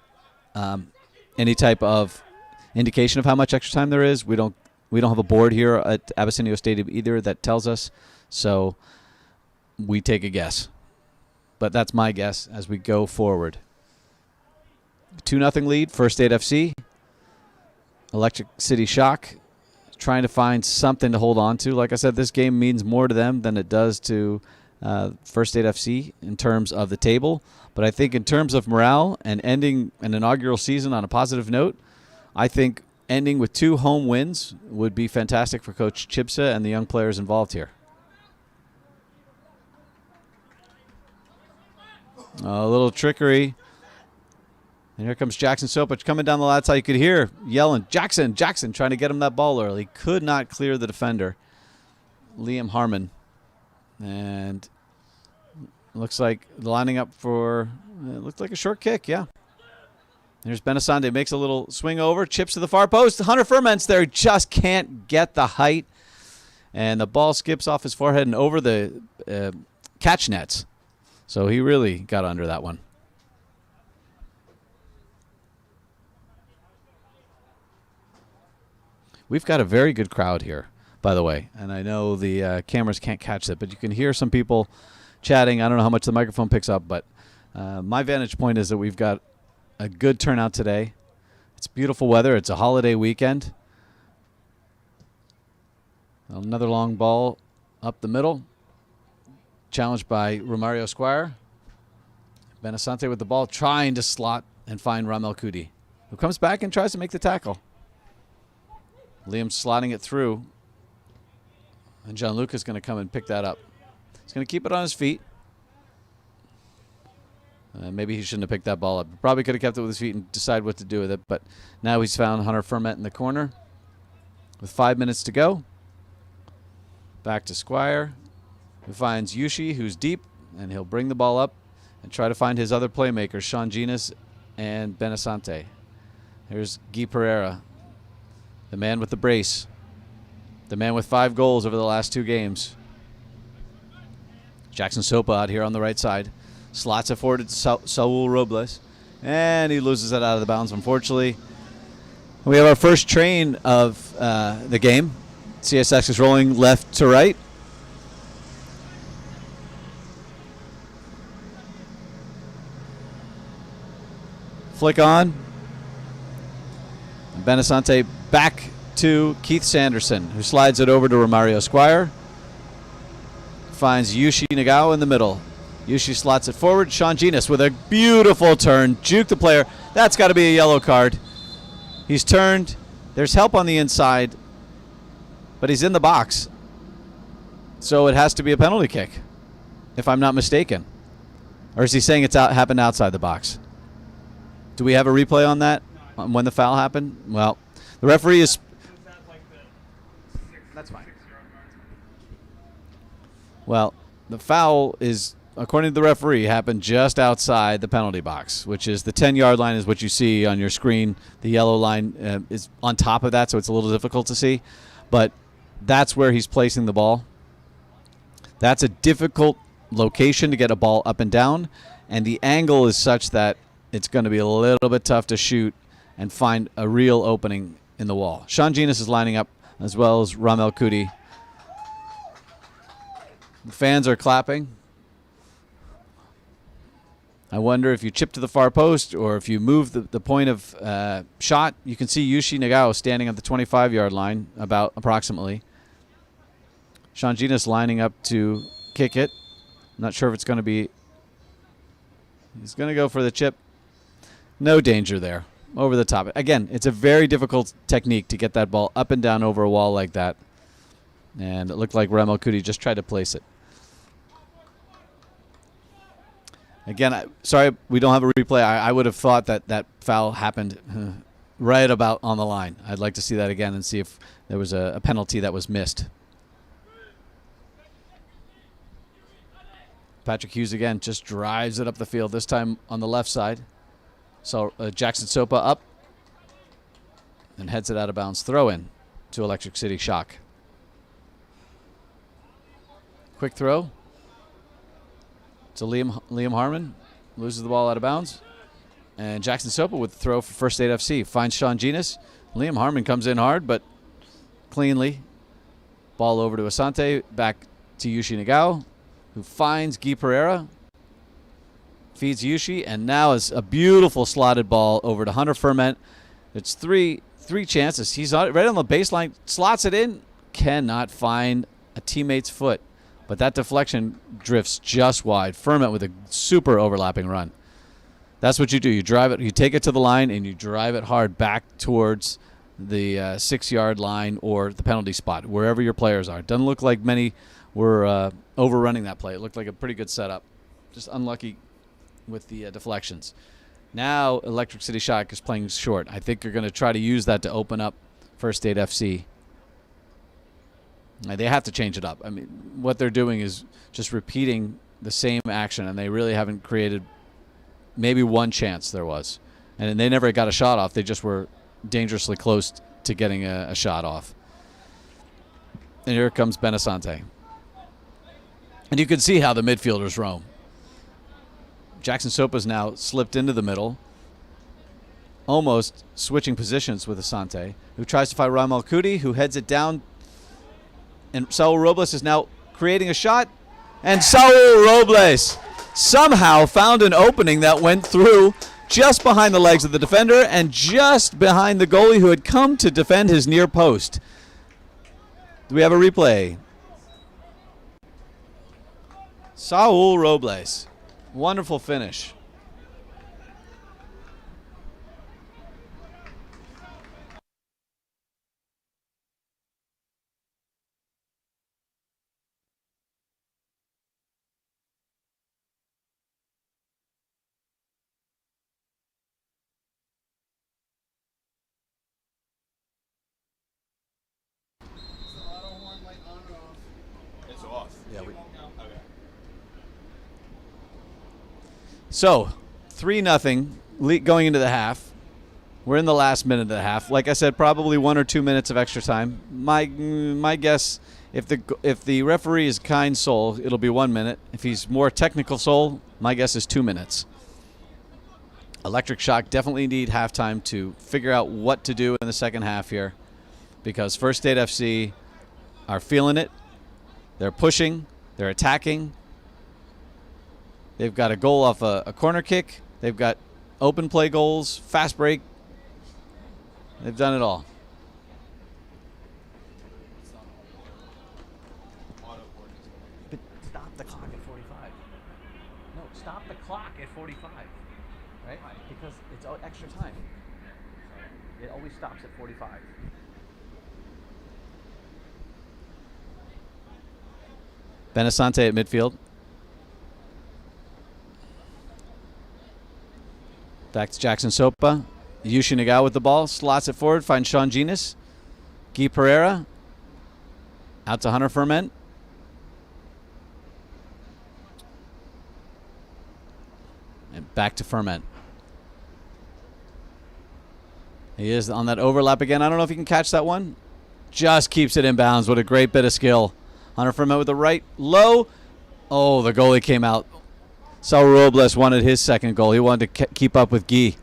any type of indication of how much extra time there is. We don't have a board here at Abessinio Stadium either that tells us, so we take a guess. But that's my guess as we go forward. 2-0 lead, First State FC. Electric City Shock trying to find something to hold on to. Like I said, this game means more to them than it does to First State FC in terms of the table. But I think in terms of morale and ending an inaugural season on a positive note, I think ending with 2 home wins would be fantastic for Coach Chibsa and the young players involved here. A little trickery. And here comes Jackson Sopich coming down the left side. You could hear yelling, Jackson, Jackson, trying to get him that ball early. Could not clear the defender, Liam Harmon. And looks like lining up for, it looked like a short kick, yeah. There's Benasante, makes a little swing over, chips to the far post. Hunter Ferment's there, just can't get the height. And the ball skips off his forehead and over the catch nets. So he really got under that one. We've got a very good crowd here, by the way. And I know the cameras can't catch it, but you can hear some people chatting. I don't know how much the microphone picks up, but my vantage point is that we've got a good turnout today. It's beautiful weather. It's a holiday weekend. Another long ball up the middle. Challenged by Romario Squire. Benasante with the ball, trying to slot and find Ramel Kuti, who comes back and tries to make the tackle. Liam slotting it through. And John Lucca is going to come and pick that up. He's going to keep it on his feet. Maybe he shouldn't have picked that ball up. Probably could have kept it with his feet and decide what to do with it. But now he's found Hunter Ferment in the corner with 5 minutes to go. Back to Squire, who finds Yushi, who's deep, and he'll bring the ball up and try to find his other playmakers, Sean Ginas and Benasante. Here's Guy Pereira, the man with the brace, the man with 5 goals over the last 2 games. Jackson Sopa out here on the right side. Slots it forward to Saul Robles, and he loses it out of the bounds, unfortunately. We have our first train of the game. CSX is rolling left to right. Flick on. Benasante back to Keith Sanderson, who slides it over to Romario Squire. Finds Yushi Nagao in the middle. Yushi slots it forward. Sean Ginas with a beautiful turn. Juke the player. That's got to be a yellow card. He's turned. There's help on the inside, but he's in the box. So it has to be a penalty kick, if I'm not mistaken. Or is he saying it's happened outside the box? Do we have a replay on that? On when the foul happened? Well, the referee is... That's fine. Well, the foul is, according to the referee, happened just outside the penalty box, which is the 10-yard line is what you see on your screen. The yellow line is on top of that, so it's a little difficult to see. But that's where he's placing the ball. That's a difficult location to get a ball up and down, and the angle is such that it's going to be a little bit tough to shoot and find a real opening in the wall. Sean Ginas is lining up, as well as Ramel Kuti. The fans are clapping. I wonder if you chip to the far post or if you move the point of shot. You can see Yushi Nagao standing at the 25-yard line, about approximately. Sean Ginas lining up to kick it. Not sure if it's going to be... He's going to go for the chip. No danger there. Over the top. Again, it's a very difficult technique to get that ball up and down over a wall like that. And it looked like Ramel Kuti just tried to place it. Again, sorry we don't have a replay. I would have thought that that foul happened right about on the line. I'd like to see that again and see if there was a penalty that was missed. Patrick Hughes again just drives it up the field, this time on the left side. So Jackson Sopa up and heads it out of bounds. Throw in to Electric City Shock. Quick throw to Liam Harmon. Loses the ball out of bounds. And Jackson Sopa with the throw for First State FC. Finds Sean Ginas. Liam Harmon comes in hard, but cleanly. Ball over to Asante. Back to Yushi Nagao, who finds Guy Pereira. Feeds Yushi, and now is a beautiful slotted ball over to Hunter Ferment. It's three chances. He's right on the baseline, slots it in, cannot find a teammate's foot. But that deflection drifts just wide. Ferment with a super overlapping run. That's what you do. You drive it, you take it to the line, and you drive it hard back towards the 6-yard line or the penalty spot, wherever your players are. Doesn't look like many were overrunning that play. It looked like a pretty good setup. Just unlucky with the deflections. Now Electric City Shock is playing short. I think you're going to try to use that to open up First State FC. They have to change it up. I mean, what they're doing is just repeating the same action, and they really haven't created maybe one chance there was. And they never got a shot off. They just were dangerously close to getting a shot off. And here comes Benasante. And you can see how the midfielders roam. Jackson Sopa's now slipped into the middle, almost switching positions with Asante, who tries to fight Ramal Kuti, who heads it down. And Saul Robles is now creating a shot. And Saul Robles somehow found an opening that went through just behind the legs of the defender and just behind the goalie who had come to defend his near post. Do we have a replay? Saul Robles. Wonderful finish. It's off. Yeah, Okay. So, 3-0 going into the half. We're in the last minute of the half. Like I said, probably 1 or 2 minutes of extra time. My guess, if the referee is kind soul, it'll be 1 minute. If he's more technical soul, my guess is 2 minutes. Electric Shock definitely need halftime to figure out what to do in the second half here, because First State FC are feeling it. They're pushing. They're attacking. They've got a goal off a corner kick. They've got open play goals, fast break. They've done it all. But stop the clock at 45. No, stop the clock at 45. Right? Because it's extra time. It always stops at 45. Benasante at midfield. Back to Jackson Sopa. Yushi Nagao with the ball. Slots it forward. Finds Sean Genis. Guy Pereira. Out to Hunter Ferment. And back to Ferment. He is on that overlap again. I don't know if he can catch that one. Just keeps it in bounds. What a great bit of skill. Hunter Ferment with the right low. Oh, the goalie came out. Saul Robles wanted his second goal. He wanted to keep up with Guy.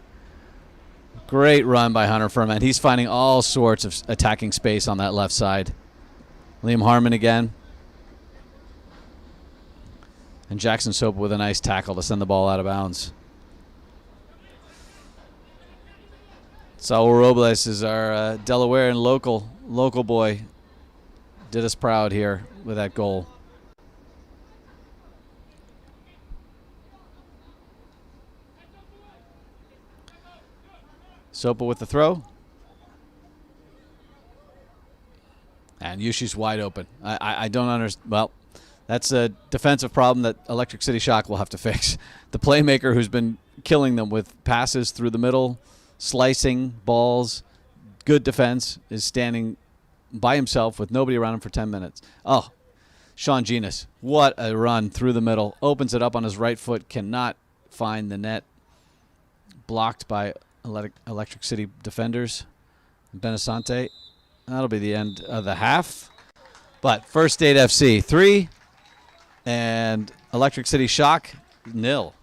Great run by Hunter Ferment. He's finding all sorts of attacking space on that left side. Liam Harmon again. And Jackson Sopa with a nice tackle to send the ball out of bounds. Saul Robles is our Delaware and local boy. Did us proud here with that goal. Sopa with the throw. And Yushi's wide open. I don't understand. Well, that's a defensive problem that Electric City Shock will have to fix. The playmaker who's been killing them with passes through the middle, slicing balls, good defense, is standing by himself with nobody around him for 10 minutes. Oh, Sean Genis. What a run through the middle. Opens it up on his right foot. Cannot find the net. Blocked by Electric City defenders. Benasante. That'll be the end of the half. But First State FC 3 and Electric City Shock 0.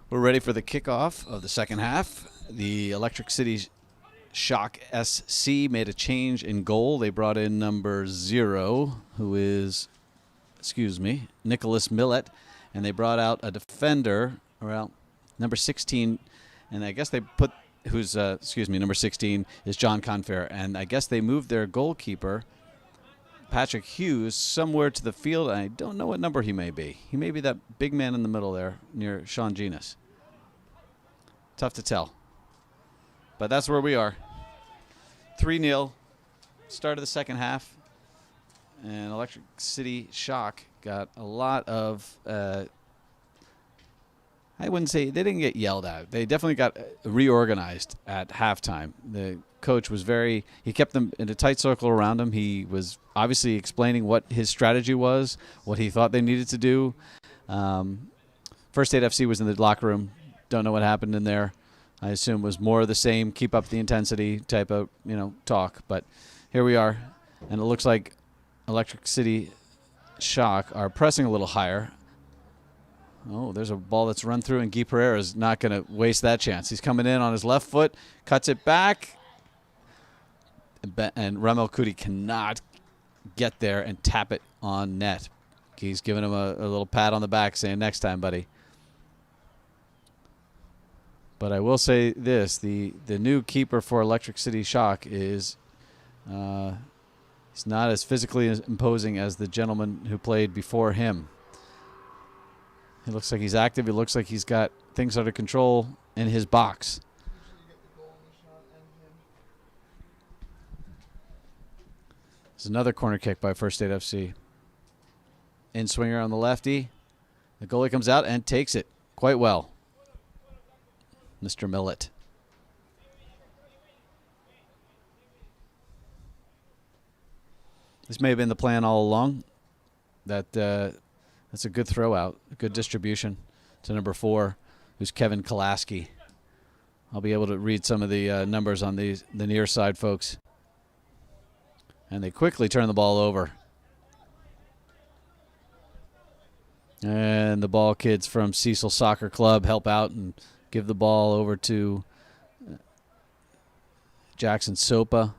We're ready for the kickoff of the second half. The Electric City Shock SC made a change in goal. They brought in number 0, who is, Nicholas Millett, and they brought out a defender, number 16, and I guess they put, number 16 is John Confair, and I guess they moved their goalkeeper, Patrick Hughes, somewhere to the field. I don't know what number he may be. He may be that big man in the middle there near Sean Genus. Tough to tell. But that's where we are. 3-0. Start of the second half. And Electric City Shock got a lot of, I wouldn't say, they didn't get yelled at. They definitely got reorganized at halftime. The coach was he kept them in a tight circle around him. He was obviously explaining what his strategy was, what he thought they needed to do. First Aid FC was in the locker room. Don't know what happened in there. I assume it was more of the same, keep up the intensity type of, talk. But here we are, and it looks like Electric City Shock are pressing a little higher. Oh, there's a ball that's run through, and Guy Pereira is not going to waste that chance. He's coming in on his left foot, cuts it back, and Ramel Kuti cannot get there and tap it on net. He's giving him a little pat on the back, saying, next time, buddy. But I will say this, the new keeper for Electric City Shock is he's not as physically imposing as the gentleman who played before him. He looks like he's active. He looks like he's got things under control in his box. There's another corner kick by First Aid FC. In swinger on the lefty. The goalie comes out and takes it quite well. Mr. Millett. This may have been the plan all along. That's a good throw out, a good distribution to number 4, who's Kevin Kolaski. I'll be able to read some of the numbers on the near side, folks. And they quickly turn the ball over. And the ball kids from Cecil Soccer Club help out and give the ball over to Jackson Sopa.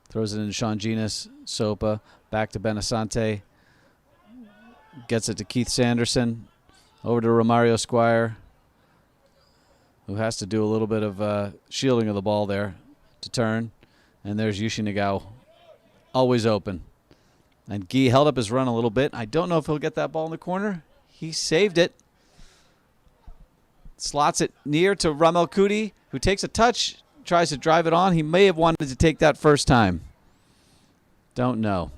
Throws it into Sean Genus. Sopa back to Benasante. Gets it to Keith Sanderson. Over to Romario Squire, who has to do a little bit of shielding of the ball there to turn. And there's Yushi Nagao, always open. And Guy held up his run a little bit. I don't know if he'll get that ball in the corner. He saved it. Slots it near to Ramel Kuti, who takes a touch, tries to drive it on. He may have wanted to take that first time. Don't know.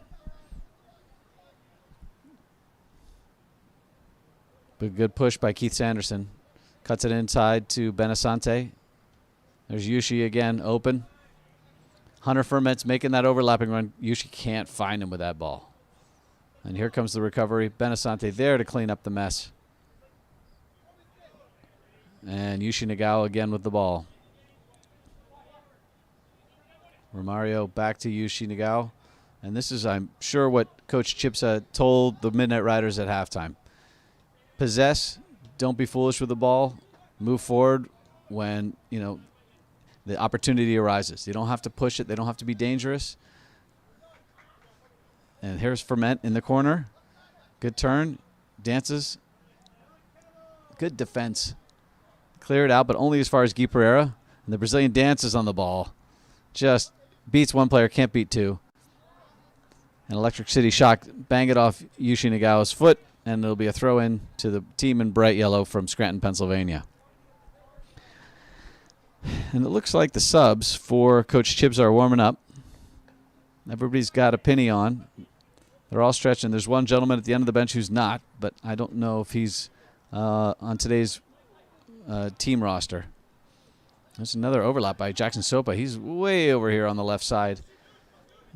But good push by Keith Sanderson. Cuts it inside to Benasante. There's Yushi again, open. Hunter Ferment's making that overlapping run. Yushi can't find him with that ball. And here comes the recovery. Benasante there to clean up the mess. And Yushi Nagao again with the ball. Romario back to Yushi Nagao. And this is, I'm sure, what Coach Chipsa told the Midnight Riders at halftime. Possess, don't be foolish with the ball. Move forward when, the opportunity arises. You don't have to push it. They don't have to be dangerous. And here's Ferment in the corner. Good turn. Dances. Good defense. Clear it out, but only as far as Guy Pereira. And the Brazilian dances on the ball. Just beats one player, can't beat two. And Electric City Shock bang it off Yushi Nagao's foot, and it'll be a throw-in to the team in bright yellow from Scranton, Pennsylvania. And it looks like the subs for Coach Chibs are warming up. Everybody's got a penny on. They're all stretching. There's one gentleman at the end of the bench who's not, but I don't know if he's on today's team roster. There's another overlap by Jackson Sopa. He's way over here on the left side.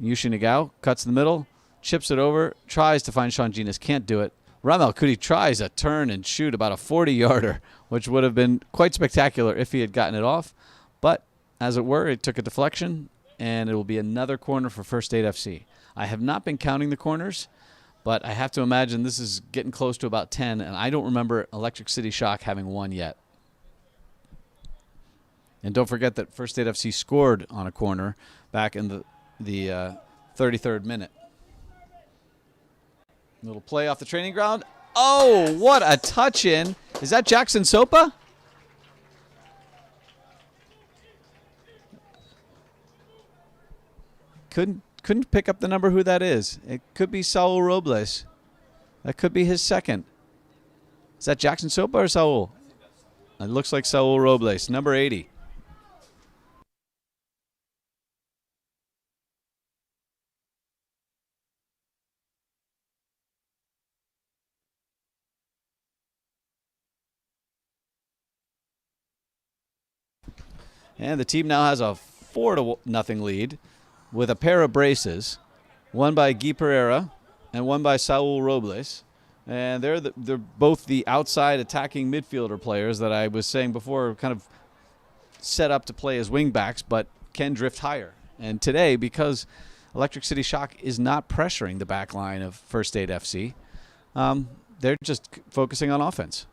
Yushi Nagao cuts the middle, chips it over, tries to find Sean Genus, can't do it. Ramel Kuti tries a turn and shoot about a 40-yarder, which would have been quite spectacular if he had gotten it off. But, as it were, it took a deflection, and it will be another corner for First Aid FC. I have not been counting the corners, but I have to imagine this is getting close to about 10, and I don't remember Electric City Shock having one yet. And don't forget that First State FC scored on a corner back in the 33rd minute. Little play off the training ground. Oh, what a touch in. Is that Jackson Sopa? Couldn't pick up the number who that is. It could be Saul Robles. That could be his second. Is that Jackson Sopa or Saul? It looks like Saul Robles, number 80. And the team now has a 4-0 lead with a pair of braces, one by Guy Pereira and one by Saul Robles. And they're both the outside attacking midfielder players that I was saying before, kind of set up to play as wing backs, but can drift higher. And today, because Electric City Shock is not pressuring the back line of First State FC, they're just focusing on offense.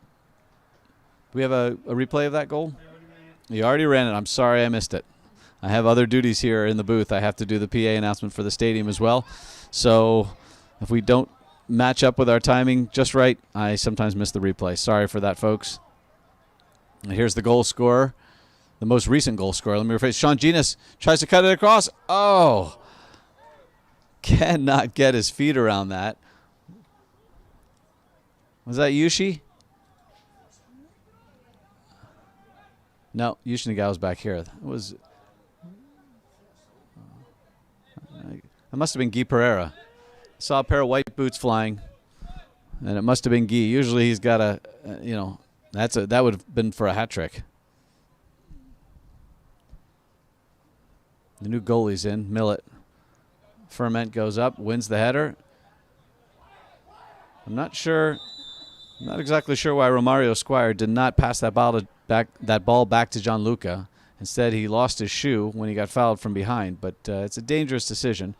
Do we have a replay of that goal? You already ran it. I'm sorry I missed it. I have other duties here in the booth. I have to do the PA announcement for the stadium as well. So if we don't match up with our timing just right, I sometimes miss the replay. Sorry for that, folks. And here's the goal scorer, the most recent goal scorer. Let me rephrase. Sean Genus tries to cut it across. Oh, cannot get his feet around that. Was that Yushi? No, Yushi Nagawa's back here. It must have been Guy Pereira. Saw a pair of white boots flying, and it must have been Guy. Usually he's got that would have been for a hat trick. The new goalie's in, Millet. Ferment goes up, wins the header. I'm not exactly sure why Romario Squire did not pass that ball back to John Lucca. Instead, he lost his shoe when he got fouled from behind. But it's a dangerous decision.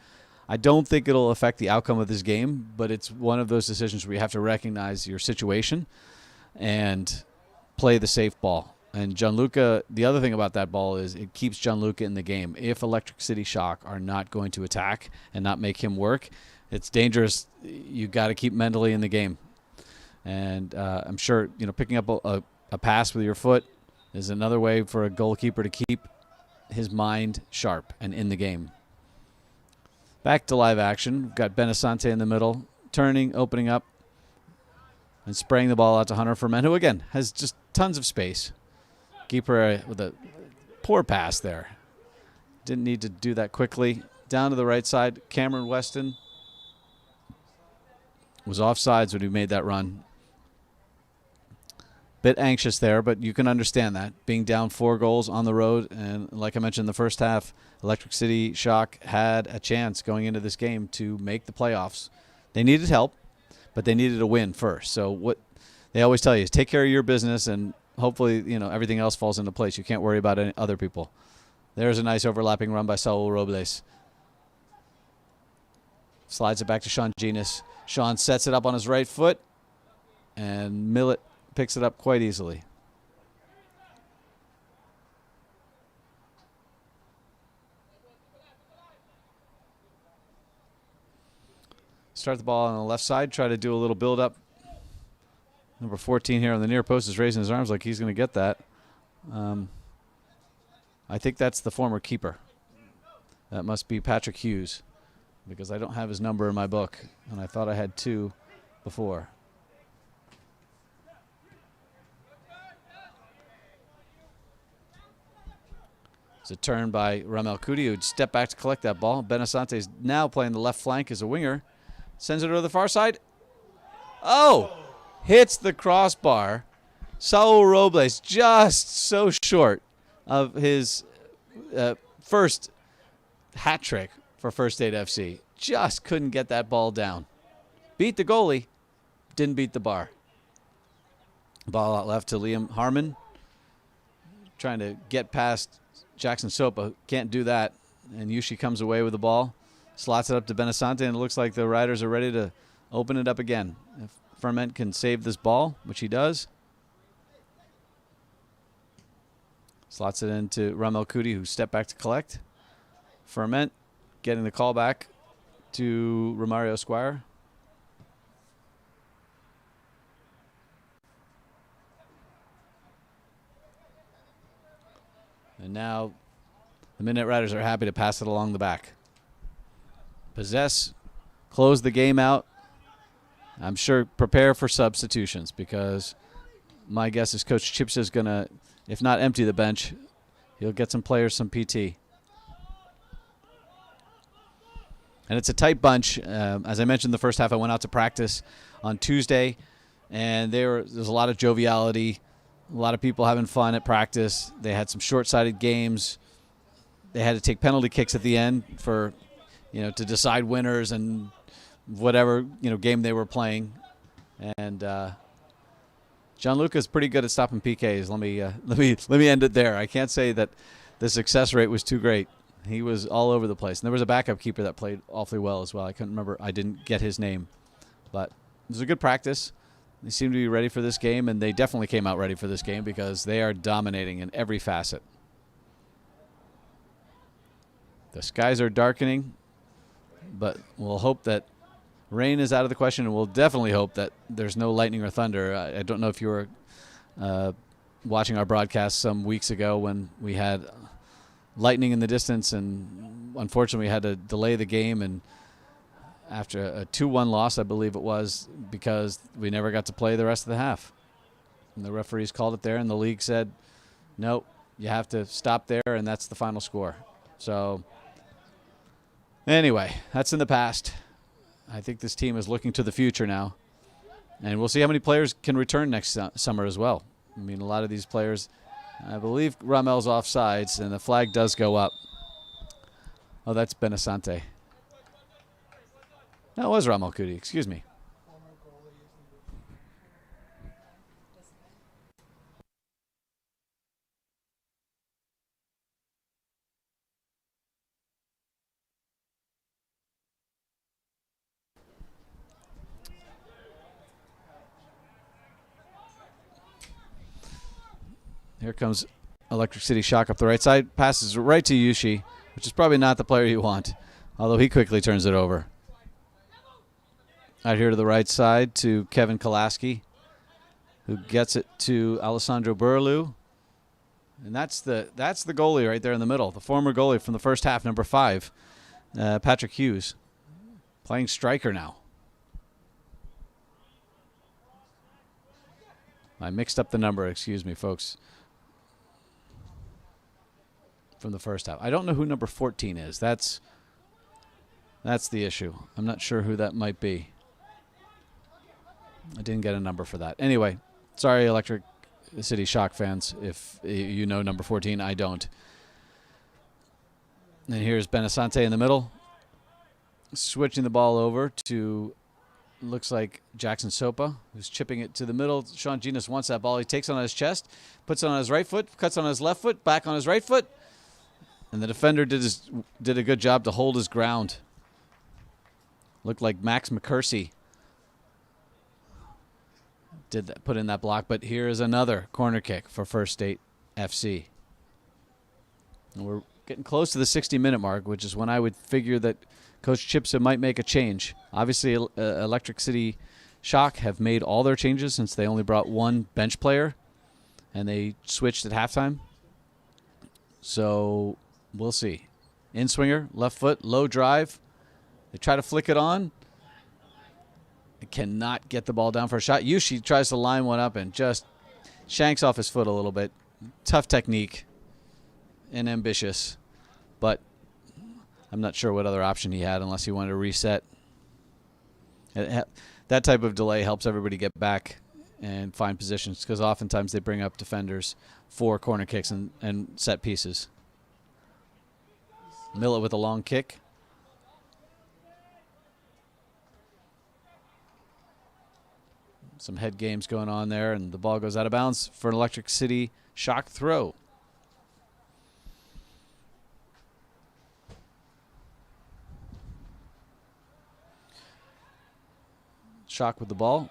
I don't think it'll affect the outcome of this game, but it's one of those decisions where you have to recognize your situation and play the safe ball. And Gianluca, the other thing about that ball is it keeps Gianluca in the game. If Electric City Shock are not going to attack and not make him work, it's dangerous. You got to keep mentally in the game. And I'm sure picking up a pass with your foot is another way for a goalkeeper to keep his mind sharp and in the game. Back to live action. We've got Benasante in the middle, turning, opening up, and spraying the ball out to Hunter Ferment, who again has just tons of space. Keeper with a poor pass there. Didn't need to do that quickly. Down to the right side, Cameron Weston was offsides when he made that run. Bit anxious there, but you can understand that. Being down 4 goals on the road, and like I mentioned in the first half, Electric City Shock had a chance going into this game to make the playoffs. They needed help, but they needed a win first. So what they always tell you is take care of your business, and hopefully everything else falls into place. You can't worry about any other people. There's a nice overlapping run by Saul Robles. Slides it back to Sean Genus. Sean sets it up on his right foot, and Millet picks it up quite easily. Start the ball on the left side, try to do a little build-up. Number 14 here on the near post is raising his arms like he's going to get that. I think that's the former keeper. That must be Patrick Hughes, because I don't have his number in my book, and I thought I had 2 before. It's a turn by Ramel Kudi, who'd step back to collect that ball. Benasante's now playing the left flank as a winger. Sends it to the far side. Oh! Hits the crossbar. Saul Robles just so short of his first hat trick for First State FC. Just couldn't get that ball down. Beat the goalie. Didn't beat the bar. Ball out left to Liam Harmon. Trying to get past Jackson Sopa. Can't do that. And Yushi comes away with the ball. Slots it up to Benasante, and it looks like the Riders are ready to open it up again. If Ferment can save this ball, which he does. Slots it into Ramel Kuti, who stepped back to collect. Ferment getting the call back to Romario Squire. And now the Minute Riders are happy to pass it along the back. Possess, close the game out. I'm sure prepare for substitutions, because my guess is Coach Chips is going to, if not empty the bench, he'll get some players some PT. And it's a tight bunch. As I mentioned, the first half I went out to practice on Tuesday, and there's a lot of joviality, a lot of people having fun at practice. They had some short-sided games. They had to take penalty kicks at the end for, to decide winners and whatever game they were playing. And John Lucca is pretty good at stopping PKs. Let me end it there. I can't say that the success rate was too great. He was all over the place. And there was a backup keeper that played awfully well as well. I couldn't remember. I didn't get his name. But it was a good practice. They seemed to be ready for this game, and they definitely came out ready for this game because they are dominating in every facet. The skies are darkening, but we'll hope that rain is out of the question, and we'll definitely hope that there's no lightning or thunder. I don't know if you were watching our broadcast some weeks ago when we had lightning in the distance, and unfortunately we had to delay the game, and after a 2-1 loss, I believe it was, because we never got to play the rest of the half. And the referees called it there, and the league said, no, you have to stop there, and that's the final score. So anyway, that's in the past. I think this team is looking to the future now, and we'll see how many players can return next summer as well. I mean, a lot of these players, I believe Ramel's offsides, and the flag does go up. Oh, that's Benasante. That was Ramel Kuti, excuse me. Here comes Electric City Shock up the right side. Passes right to Yushi, which is probably not the player you want, although he quickly turns it over. Out here to the right side to Kevin Kolaski, who gets it to Alessandro Burlu. And that's the goalie right there in the middle, the former goalie from the first half, number 5, Patrick Hughes, playing striker now. I mixed up the number, excuse me, folks, from the first half. I don't know who number 14 is. That's the issue. I'm not sure who that might be. I didn't get a number for that. Anyway, sorry, Electric City Shock fans, if you know number 14. I don't. And here's Benasante in the middle, switching the ball over to, looks like Jackson Sopa, who's chipping it to the middle. Sean Genus wants that ball. He takes it on his chest, puts it on his right foot, cuts on his left foot, back on his right foot. And the defender did a good job to hold his ground. Looked like Max McCursey did that, put in that block. But here is another corner kick for First State FC. And we're getting close to the 60-minute mark, which is when I would figure that Coach Chipsa might make a change. Obviously, Electric City Shock have made all their changes since they only brought one bench player, and they switched at halftime. So we'll see. In-swinger, left foot, low drive. They try to flick it on. They cannot get the ball down for a shot. Yushi tries to line one up and just shanks off his foot a little bit. Tough technique and ambitious, but I'm not sure what other option he had unless he wanted to reset. That type of delay helps everybody get back and find positions, because oftentimes they bring up defenders for corner kicks and set pieces. Millet with a long kick. Some head games going on there, and the ball goes out of bounds for an Electric City Shock throw. Shock with the ball.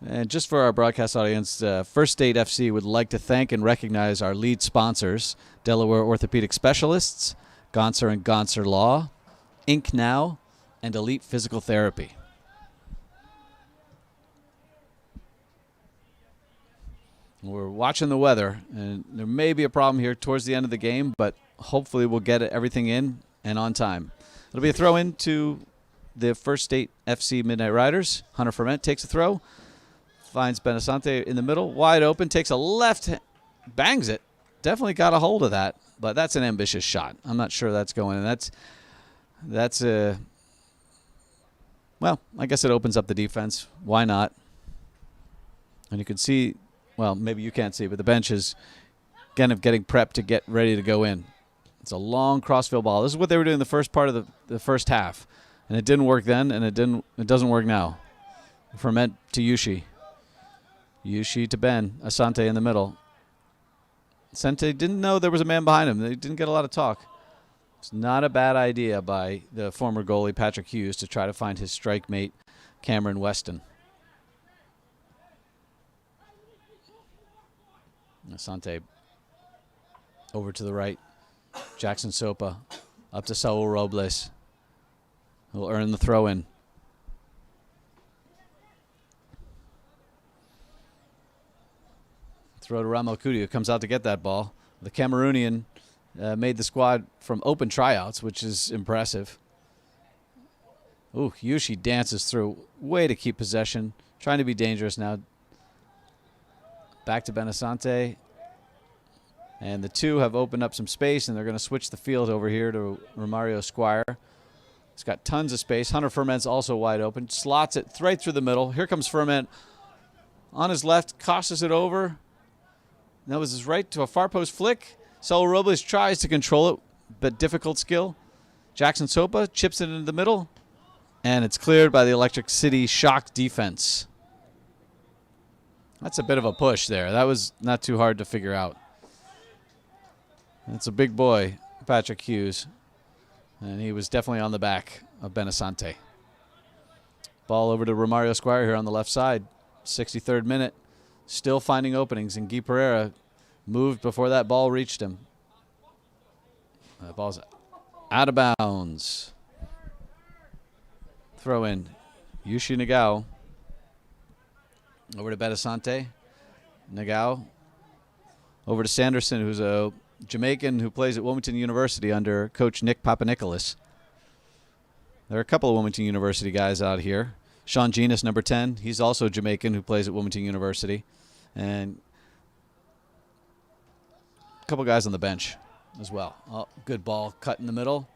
And just for our broadcast audience, First State FC would like to thank and recognize our lead sponsors, Delaware Orthopedic Specialists, Gonser and Gonser Law, Inc. Now, and Elite Physical Therapy. We're watching the weather, and there may be a problem here towards the end of the game, but hopefully we'll get everything in and on time. It'll be a throw-in to the First State FC Midnight Riders. Hunter Ferment takes a throw. Finds Benasante in the middle, wide open, takes a left, bangs it. Definitely got a hold of that, but that's an ambitious shot. I'm not sure that's going in. That's a, well, I guess it opens up the defense. Why not? And you can see, well, maybe you can't see, but the bench is kind of getting prepped to get ready to go in. It's a long crossfield ball. This is what they were doing the first part of the first half, and it didn't work then, and it doesn't work now. Ferment to Yushi. Yushi to Ben. Asante in the middle. Asante didn't know there was a man behind him. They didn't get a lot of talk. It's not a bad idea by the former goalie, Patrick Hughes, to try to find his strike mate, Cameron Weston. Asante over to the right. Jackson Sopa up to Saul Robles. He'll earn the throw-in. Throw to Ramo Kudi, who comes out to get that ball. The Cameroonian made the squad from open tryouts, which is impressive. Ooh, Yushi dances through. Way to keep possession. Trying to be dangerous now. Back to Benasante. And the two have opened up some space, and they're going to switch the field over here to Romario Squire. He's got tons of space. Hunter Ferment's also wide open. Slots it right through the middle. Here comes Ferment. On his left, crosses it over. That was his right to a far post flick. Saul Robles tries to control it, but difficult skill. Jackson Sopa chips it into the middle, and it's cleared by the Electric City Shock defense. That's a bit of a push there. That was not too hard to figure out. It's a big boy, Patrick Hughes, and he was definitely on the back of Benasante. Ball over to Romario Squire here on the left side. 63rd minute. Still finding openings, and Guy Pereira moved before that ball reached him. The ball's out of bounds. Throw in. Yushi Nagao. Over to Benasante. Nagao. Over to Sanderson, who's a Jamaican who plays at Wilmington University under Coach Nick Papanikolaou. There are a couple of Wilmington University guys out here. Sean Genus, number 10. He's also Jamaican who plays at Wilmington University. And a couple guys on the bench as well. Oh, good ball cut in the middle.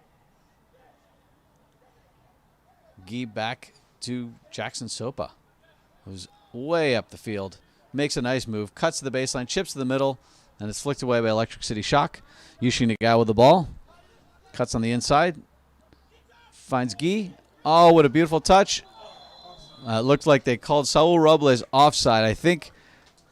Guy back to Jackson Sopa, who's way up the field. Makes a nice move. Cuts to the baseline. Chips to the middle. And it's flicked away by Electric City Shock. Yushi Nagao with the ball. Cuts on the inside. Finds Guy. Oh, what a beautiful touch. It looked like they called Saul Robles offside. I think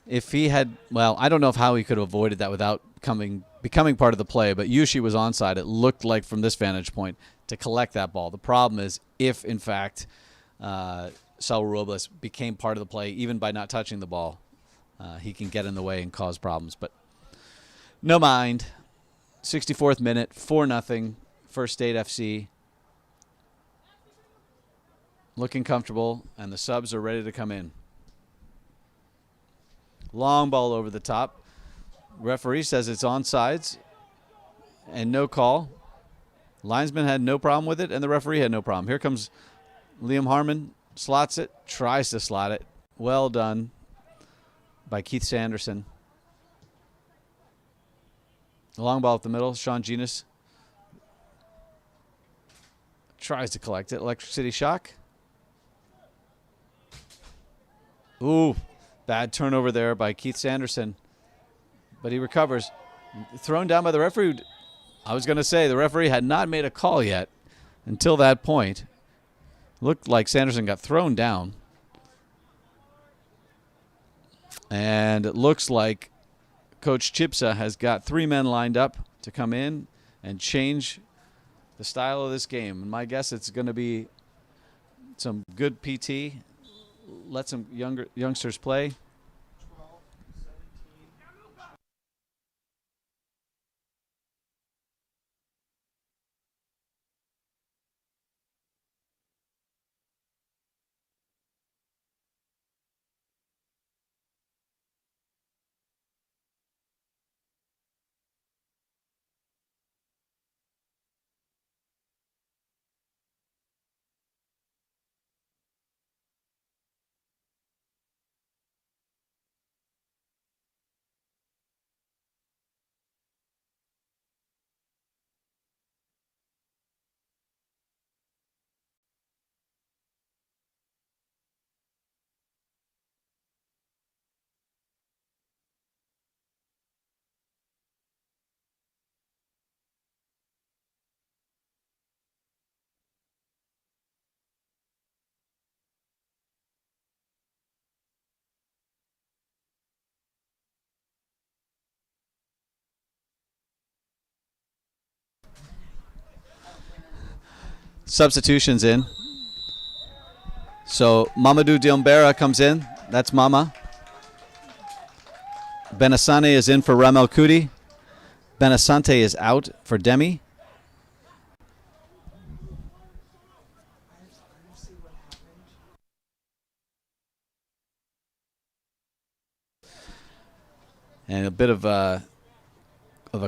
if he had, well, I don't know how he could have avoided that without becoming part of the play, but Yushi was onside. It looked like from this vantage point to collect that ball. The problem is if, in fact, Saul Robles became part of the play, even by not touching the ball, he can get in the way and cause problems. But no mind. 64th minute, 4-0, First State FC. Looking comfortable, and the subs are ready to come in. Long ball over the top. Referee says it's onside and no call. Linesman had no problem with it, and the referee had no problem. Here comes Liam Harmon, slots it, tries to slot it. Well done by Keith Sanderson. Long ball up the middle. Sean Genus tries to collect it. Electric City Shock. Ooh, bad turnover there by Keith Sanderson. But he recovers. Thrown down by the referee. I was going to say the referee had not made a call yet until that point. Looked like Sanderson got thrown down. And it looks like Coach Chipsa has got 3 men lined up to come in and change the style of this game. And my guess it's going to be some good PT let some youngsters play. Substitutions in. So Mamadou Diombera comes in. That's Mama. Benasane is in for Ramel Kuti. Benasante is out for Demi. And a bit of a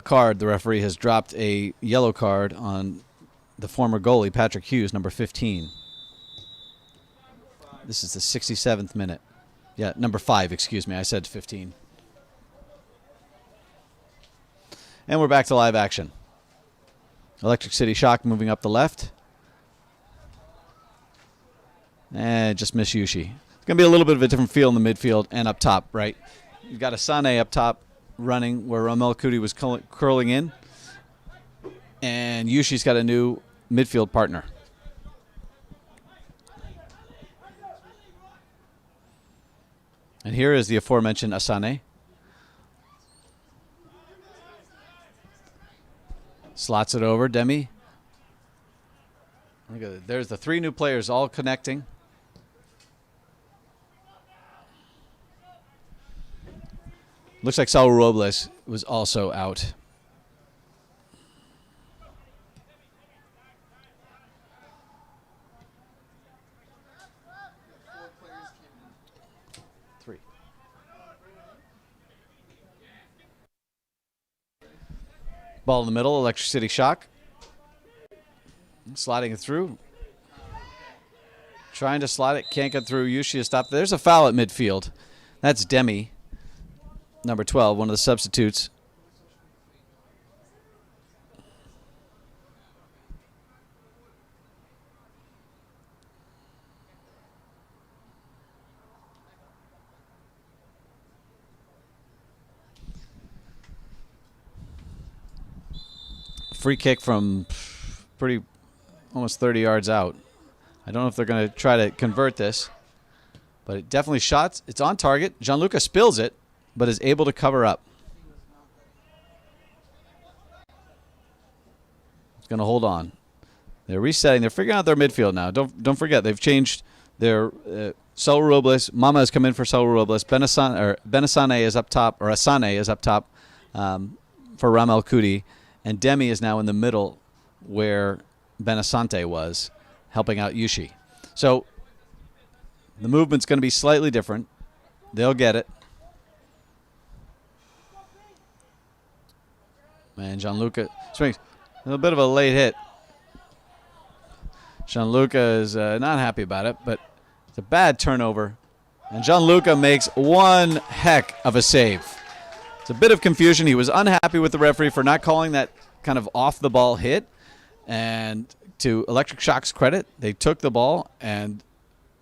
card. The referee has dropped a yellow card on the former goalie, Patrick Hughes, number 15. This is the 67th minute. Yeah, number 5, excuse me. I said 15. And we're back to live action. Electric City Shock moving up the left. And just miss Yushi. It's going to be a little bit of a different feel in the midfield and up top, right? You've got Asane up top running where Ramel Kuti was curling in. And Yushi's got a new midfield partner. And here is the aforementioned Asane. Slots it over, Demi. Look at it. There's the 3 new players all connecting. Looks like Saul Robles was also out. Ball in the middle, Electric City Shock. Sliding it through. Trying to slide it, can't get through. Yushi is stopped. There's a foul at midfield. That's Demi, number 12, one of the substitutes. Free kick from almost 30 yards out. I don't know if they're going to try to convert this, but it definitely shots. It's on target. Gianluca spills it, but is able to cover up. It's going to hold on. They're resetting. They're figuring out their midfield now. Don't forget they've changed their Saul Robles. Mama has come in for Saul Robles. Benasane is up top, or Asane is up top for Ramel Kuti. And Demi is now in the middle where Benasante was, helping out Yushi. So the movement's going to be slightly different. They'll get it. And Gianluca swings. A little bit of a late hit. Gianluca is not happy about it, but it's a bad turnover. And Gianluca makes one heck of a save. It's a bit of confusion. He was unhappy with the referee for not calling that kind of off-the-ball hit. And to Electric Shock's credit, they took the ball and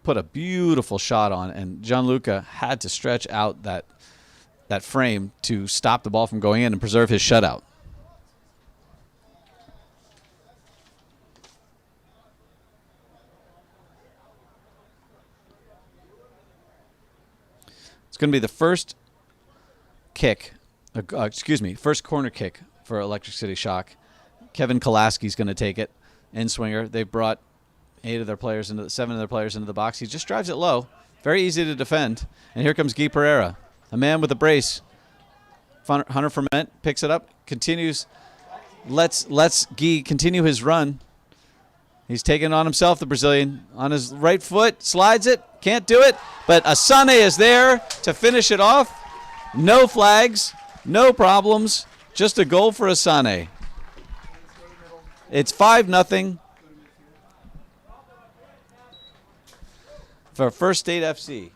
put a beautiful shot on. And Gianluca had to stretch out that frame to stop the ball from going in and preserve his shutout. It's going to be the first kick, first corner kick for Electric City Shock. Kevin Kolaski's going to take it. In swinger. They've brought 7 of their players into the box. He just drives it low. Very easy to defend. And here comes Guy Pereira, a man with a brace. Hunter Ferment picks it up, continues, lets Guy continue his run. He's taking on himself, the Brazilian, on his right foot, slides it, can't do it, but Asane is there to finish it off. No flags, no problems, just a goal for Asane. It's 5-0 for First State FC.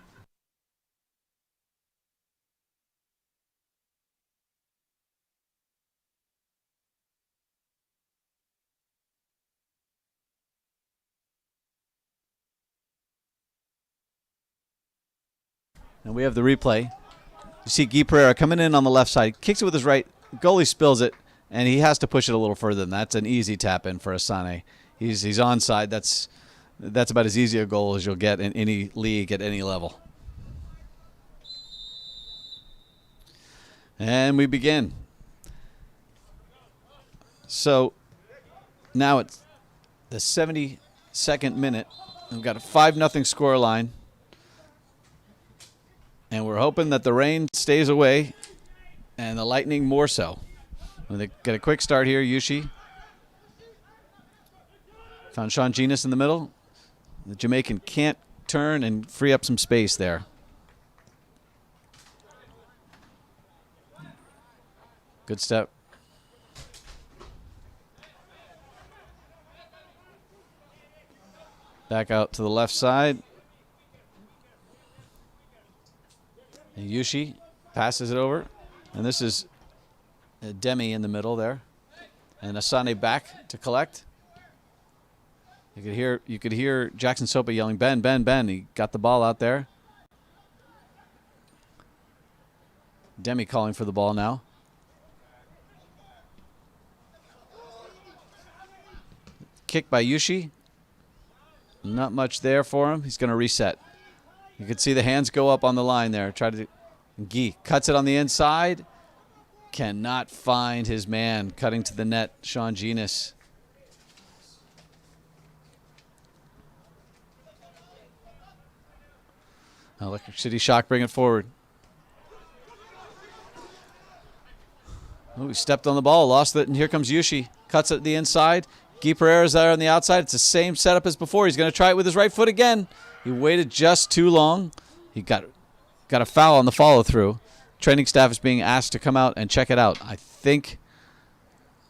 And we have the replay. You see Guy Pereira coming in on the left side, kicks it with his right, goalie spills it, and he has to push it a little further than that. That's an easy tap in for Asane. He's onside. That's about as easy a goal as you'll get in any league at any level. And we begin. So now it's the 72nd minute. We've got a 5-0 score line. And we're hoping that the rain stays away and the lightning more so. They get a quick start here, Yushi. Found Sean Genus in the middle. The Jamaican can't turn and free up some space there. Good step. Back out to the left side. And Yushi passes it over. And this is Demi in the middle there. And Asane back to collect. You could hear Jackson Sopa yelling, Ben, Ben, Ben. He got the ball out there. Demi calling for the ball now. Kick by Yushi. Not much there for him. He's going to reset. You can see the hands go up on the line there. Guy cuts it on the inside. Cannot find his man. Cutting to the net, Sean Genus. Electric City Shock bring it forward. Oh, he stepped on the ball, lost it, and here comes Yushi. Cuts it the inside. Guy Pereira's there on the outside. It's the same setup as before. He's going to try it with his right foot again. He waited just too long. He got a foul on the follow-through. Training staff is being asked to come out and check it out. I think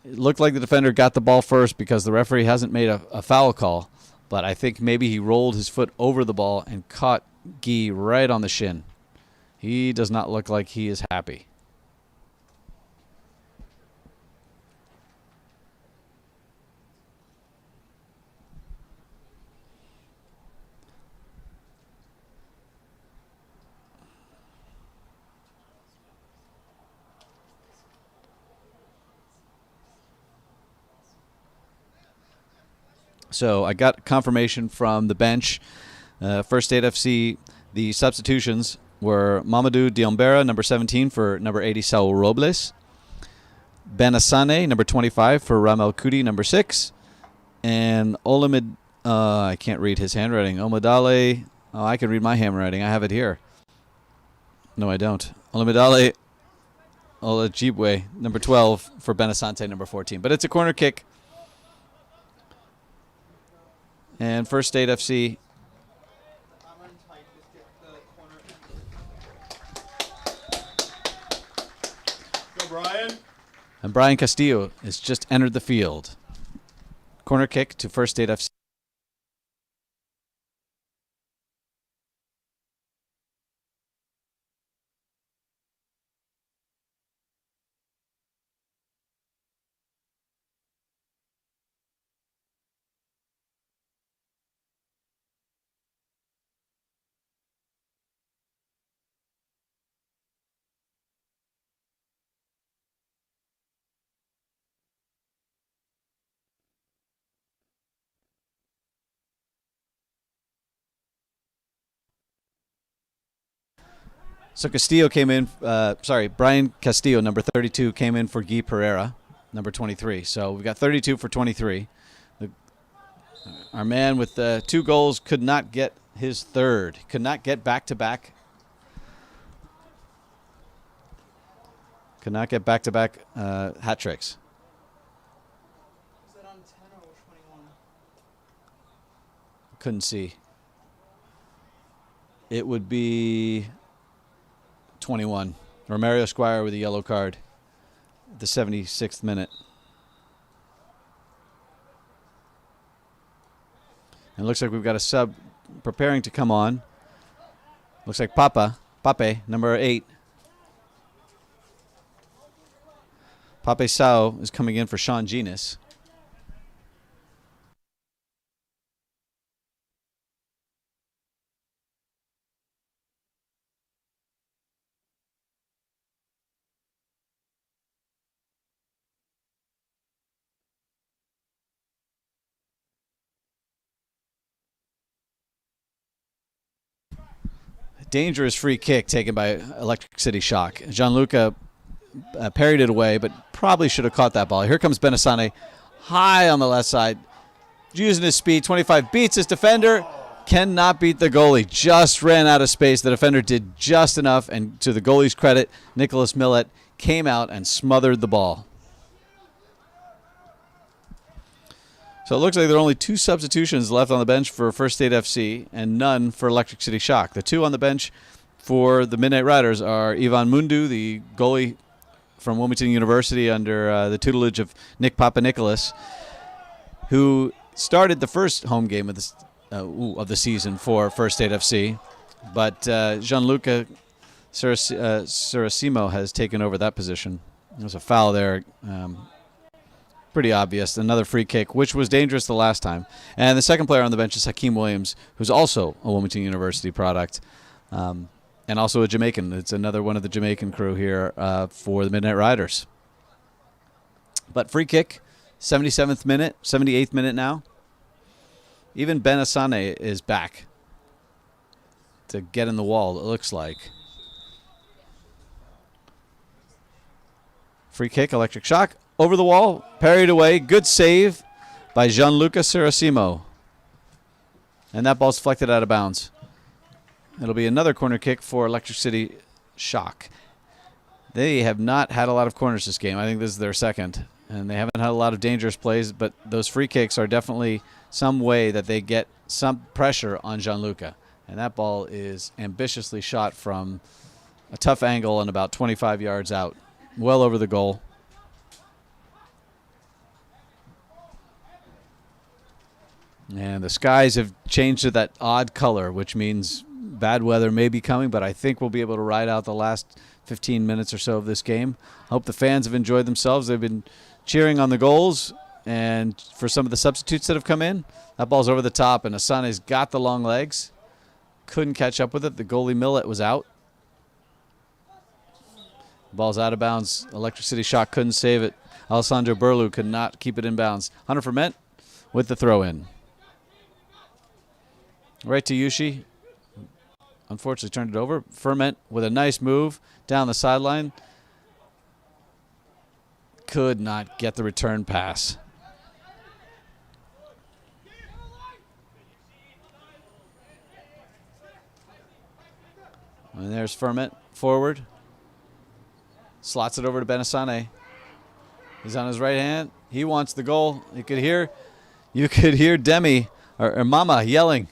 it looked like the defender got the ball first because the referee hasn't made a foul call. But I think maybe he rolled his foot over the ball and caught Guy right on the shin. He does not look like he is happy. So I got confirmation from the bench. First State FC, the substitutions were Mamadou Diombera, number 17, for number 80, Saul Robles. Ben Asane, number 25, for Ramel Kudi, number 6. And Olamid, I can't read his handwriting. Omadale, I can read my handwriting. I have it here. No, I don't. Olamidale Olajibwe, number 12, for Ben Asante, number 14. But it's a corner kick. And First State FC. Go, Brian. And Brian Castillo has just entered the field. Corner kick to First State FC. So Castillo came in, Brian Castillo, number 32, came in for Guy Pereira, number 23. So we've got 32 for 23. Our man with 2 goals could not get his third. Could not get back-to-back. Could not get back-to-back hat tricks. Is that on 10 or 21? Couldn't see. It would be 21. Romario Squire with a yellow card. The 76th minute. And it looks like we've got a sub preparing to come on. Looks like Pape, number 8. Pape Sao is coming in for Sean Genis. Dangerous free kick taken by Electric City Shock. Gianluca parried it away, but probably should have caught that ball. Here comes Benasane, high on the left side, using his speed. 25 beats his defender, cannot beat the goalie. Just ran out of space. The defender did just enough, and to the goalie's credit, Nicholas Millet came out and smothered the ball. So it looks like there are only 2 substitutions left on the bench for First State FC and none for Electric City Shock. The 2 on the bench for the Midnight Riders are Ivan Mundu, the goalie from Wilmington University under the tutelage of Nick Papanikolas, who started the first home game of the season for First State FC. But Gianluca Saracimo has taken over that position. There's a foul there. Pretty obvious. Another free kick, which was dangerous the last time. And the second player on the bench is Hakeem Williams, who's also a Wilmington University product, and also a Jamaican. It's another one of the Jamaican crew here for the Midnight Riders. But free kick, 77th minute, 78th minute now. Even Benasane is back to get in the wall, it looks like. Free kick, Electric Shock. Over the wall, parried away. Good save by Gianluca Saracimo. And that ball's deflected out of bounds. It'll be another corner kick for Electric City Shock. They have not had a lot of corners this game. I think this is their second. And they haven't had a lot of dangerous plays, but those free kicks are definitely some way that they get some pressure on Gianluca. And that ball is ambitiously shot from a tough angle and about 25 yards out. Well over the goal. And the skies have changed to that odd color, which means bad weather may be coming, but I think we'll be able to ride out the last 15 minutes or so of this game. Hope the fans have enjoyed themselves. They've been cheering on the goals, and for some of the substitutes that have come in, that ball's over the top, and Asane's got the long legs. Couldn't catch up with it. The goalie Millet was out. Ball's out of bounds. Electric City Shock couldn't save it. Alessandro Burlu could not keep it in bounds. Hunter Ferment with the throw-in. Right to Yushi. Unfortunately turned it over. Ferment with a nice move down the sideline. Could not get the return pass. And there's Ferment forward. Slots it over to Benasane. He's on his right hand. He wants the goal. You could hear Demi or Mama yelling.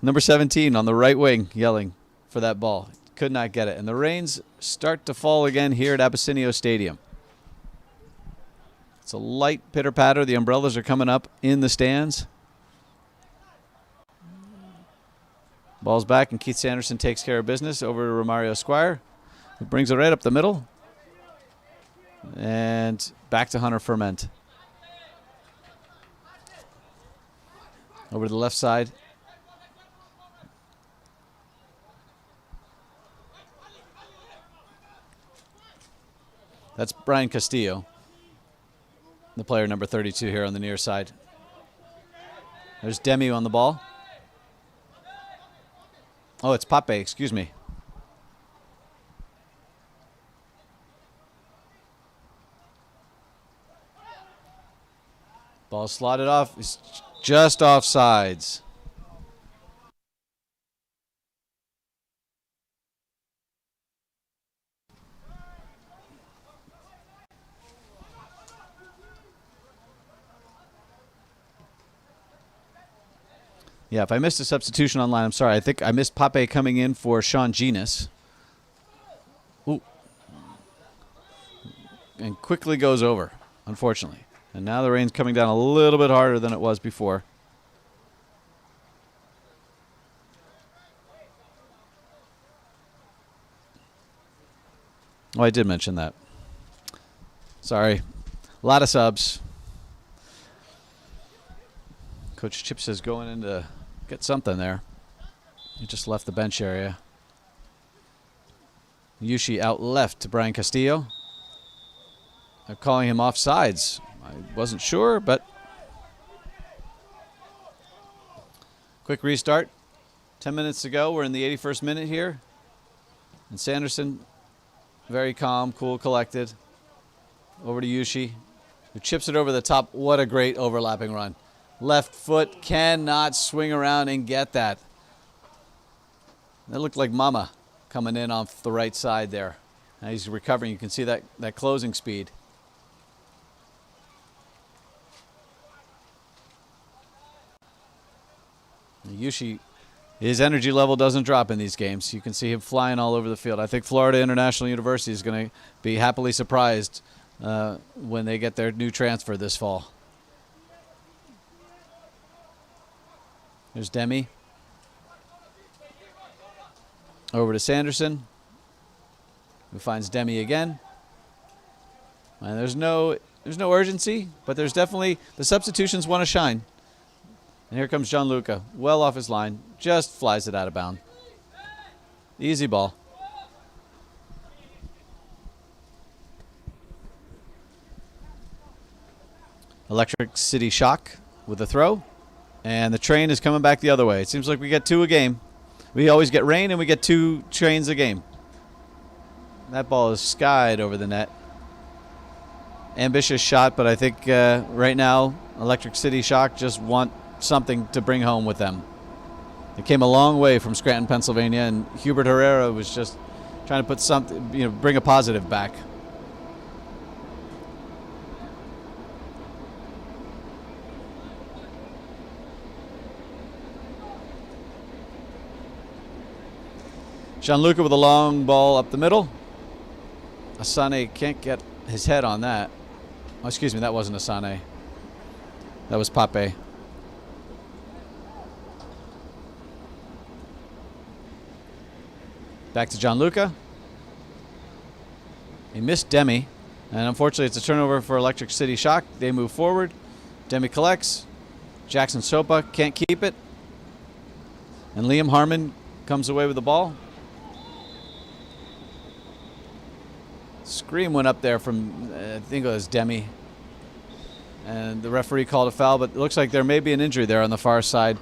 Number 17 on the right wing yelling for that ball. Could not get it. And the rains start to fall again here at Abessinio Stadium. It's a light pitter-patter. The umbrellas are coming up in the stands. Ball's back, and Keith Sanderson takes care of business over to Romario Squire, who brings it right up the middle. And back to Hunter Ferment. Over to the left side. That's Brian Castillo, the player number 32 here on the near side. There's Demi on the ball. Oh, it's Pape, excuse me. Ball slotted off. It's just offsides. Yeah, if I missed a substitution online, I'm sorry. I think I missed Pape coming in for Sean Genus. Ooh. And quickly goes over, unfortunately. And now the rain's coming down a little bit harder than it was before. Oh, I did mention that. Sorry. A lot of subs. Coach Chip says going in to get something there. He just left the bench area. Yushi out left to Brian Castillo. They're calling him offsides. I wasn't sure, but quick restart. 10 minutes to go. We're in the 81st minute here. And Sanderson, very calm, cool, collected. Over to Yushi, who chips it over the top. What a great overlapping run. Left foot cannot swing around and get that. That looked like Mama coming in off the right side there. Now he's recovering. You can see that closing speed. Yushi, his energy level doesn't drop in these games. You can see him flying all over the field. I think Florida International University is going to be happily surprised when they get their new transfer this fall. There's Demi. Over to Sanderson, who finds Demi again. And there's no urgency, but there's definitely the substitutions want to shine. And here comes John Lucca, well off his line, just flies it out of bounds. Easy ball. Electric City Shock with a throw. And the train is coming back the other way. It seems like we get 2 a game. We always get rain and we get 2 trains a game. That ball is skied over the net. Ambitious shot, but I think right now Electric City Shock just want something to bring home with them. They came a long way from Scranton, Pennsylvania, and Hubert Herrera was just trying to put something, bring a positive back. Gianluca with a long ball up the middle. Asane can't get his head on that. Oh, excuse me, that wasn't Asane. That was Pape. Back to Gianluca. He missed Demi. And unfortunately, it's a turnover for Electric City Shock. They move forward. Demi collects. Jackson Sopa can't keep it. And Liam Harmon comes away with the ball. Scream went up there from, I think it was Demi. And the referee called a foul, but it looks like there may be an injury there on the far side.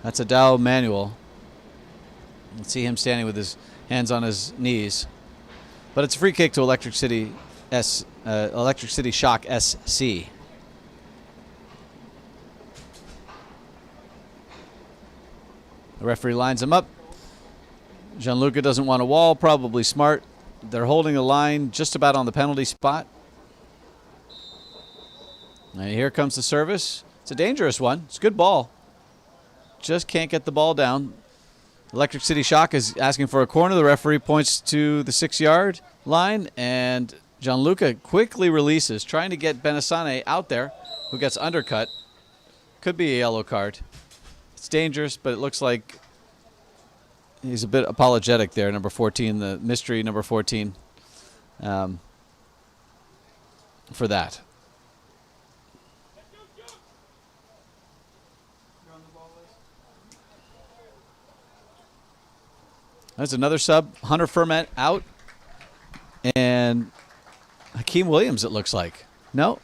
That's a Dow Manuel. You can see him standing with his hands on his knees. But it's a free kick to Electric City Shock SC. The referee lines him up. Gianluca doesn't want a wall, probably smart. They're holding the line just about on the penalty spot. And here comes the service. It's a dangerous one. It's a good ball. Just can't get the ball down. Electric City Shock is asking for a corner. The referee points to the 6-yard line, and Gianluca quickly releases, trying to get Benasane out there, who gets undercut. Could be a yellow card. It's dangerous, but it looks like he's a bit apologetic there, number 14, the mystery number 14, for that. There's another sub. Hunter Ferment out. And Hakeem Williams, it looks like. No.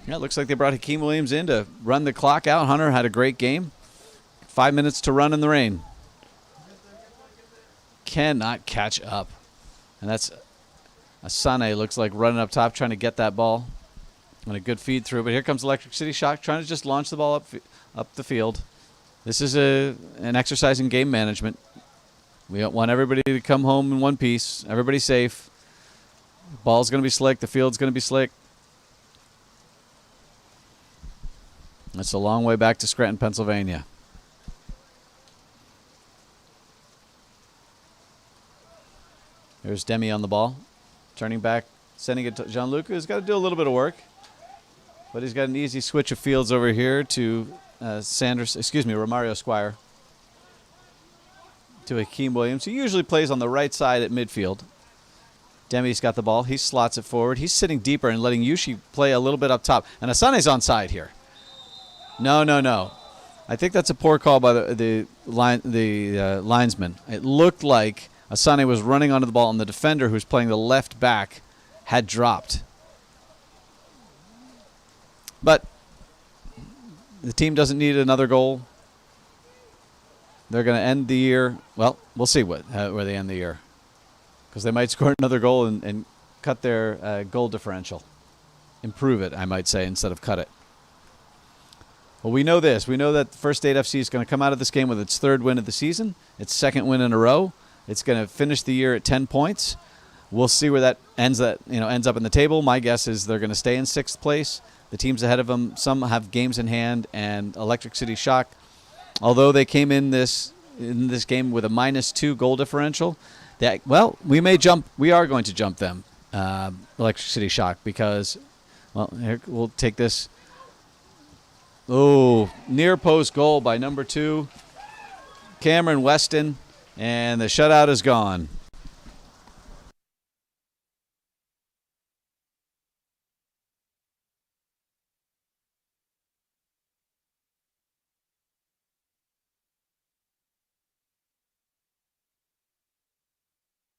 Yeah, it looks like they brought Hakeem Williams in to run the clock out. Hunter had a great game. 5 minutes to run in the rain. Cannot catch up. And that's Asane, looks like running up top trying to get that ball. And a good feed through. But here comes Electric City Shock trying to just launch the ball up the field. This is an exercise in game management. We want everybody to come home in one piece. Everybody's safe. Ball's going to be slick. The field's going to be slick. That's a long way back to Scranton, Pennsylvania. There's Demi on the ball. Turning back, sending it to Gianluca, who's got to do a little bit of work. But he's got an easy switch of fields over here to Romario Squire. To Hakeem Williams, who usually plays on the right side at midfield. Demi's got the ball. He slots it forward. He's sitting deeper and letting Yushi play a little bit up top. And Asane's onside here. No. I think that's a poor call by the linesman. It looked like Asane was running onto the ball, and the defender who's playing the left back had dropped. But the team doesn't need another goal. They're going to end the year. Well, we'll see where they end the year, because they might score another goal and cut their goal differential. Improve it, I might say, instead of cut it. Well, we know this. We know that First State FC is going to come out of this game with its third win of the season, its second win in a row. It's going to finish the year at 10 points. We'll see where that ends up in the table. My guess is they're going to stay in sixth place. The teams ahead of them, some have games in hand, and Electric City Shock, although they came in this game with a -2 goal differential, we may jump. We are going to jump them, Electric City Shock, because, here we'll take this. Oh, near post goal by number 2, Cameron Weston, and the shutout is gone.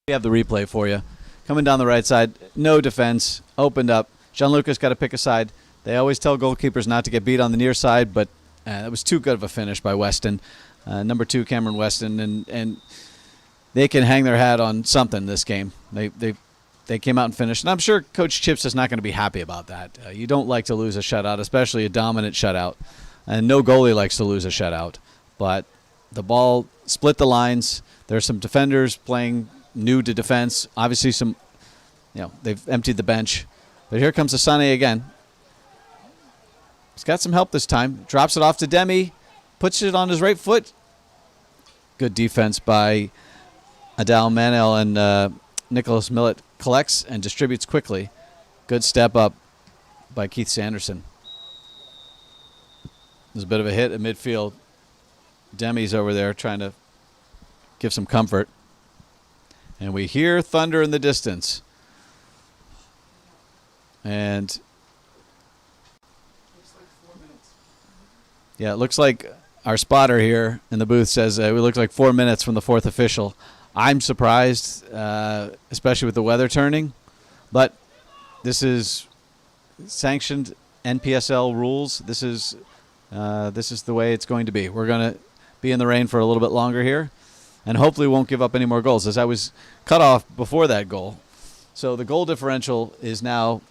We have the replay for you. Coming down the right side, no defense, opened up. Gianluca's got to pick a side. They always tell goalkeepers not to get beat on the near side, but that was too good of a finish by Weston. Number 2, Cameron Weston, and they can hang their hat on something this game. They came out and finished, and I'm sure Coach Chips is not going to be happy about that. You don't like to lose a shutout, especially a dominant shutout, and no goalie likes to lose a shutout. But the ball split the lines. There's some defenders playing new to defense. Obviously, they've emptied the bench. But here comes Asane again. He's got some help this time. Drops it off to Demi. Puts it on his right foot. Good defense by Adal Manel, and Nicholas Millett collects and distributes quickly. Good step up by Keith Sanderson. There's a bit of a hit at midfield. Demi's over there trying to give some comfort. And we hear thunder in the distance. And yeah, it looks like our spotter here in the booth says it looks like 4 minutes from the fourth official. I'm surprised, especially with the weather turning. But this is sanctioned NPSL rules. This is the way it's going to be. We're going to be in the rain for a little bit longer here, and hopefully won't give up any more goals, as I was cut off before that goal. So the goal differential is now,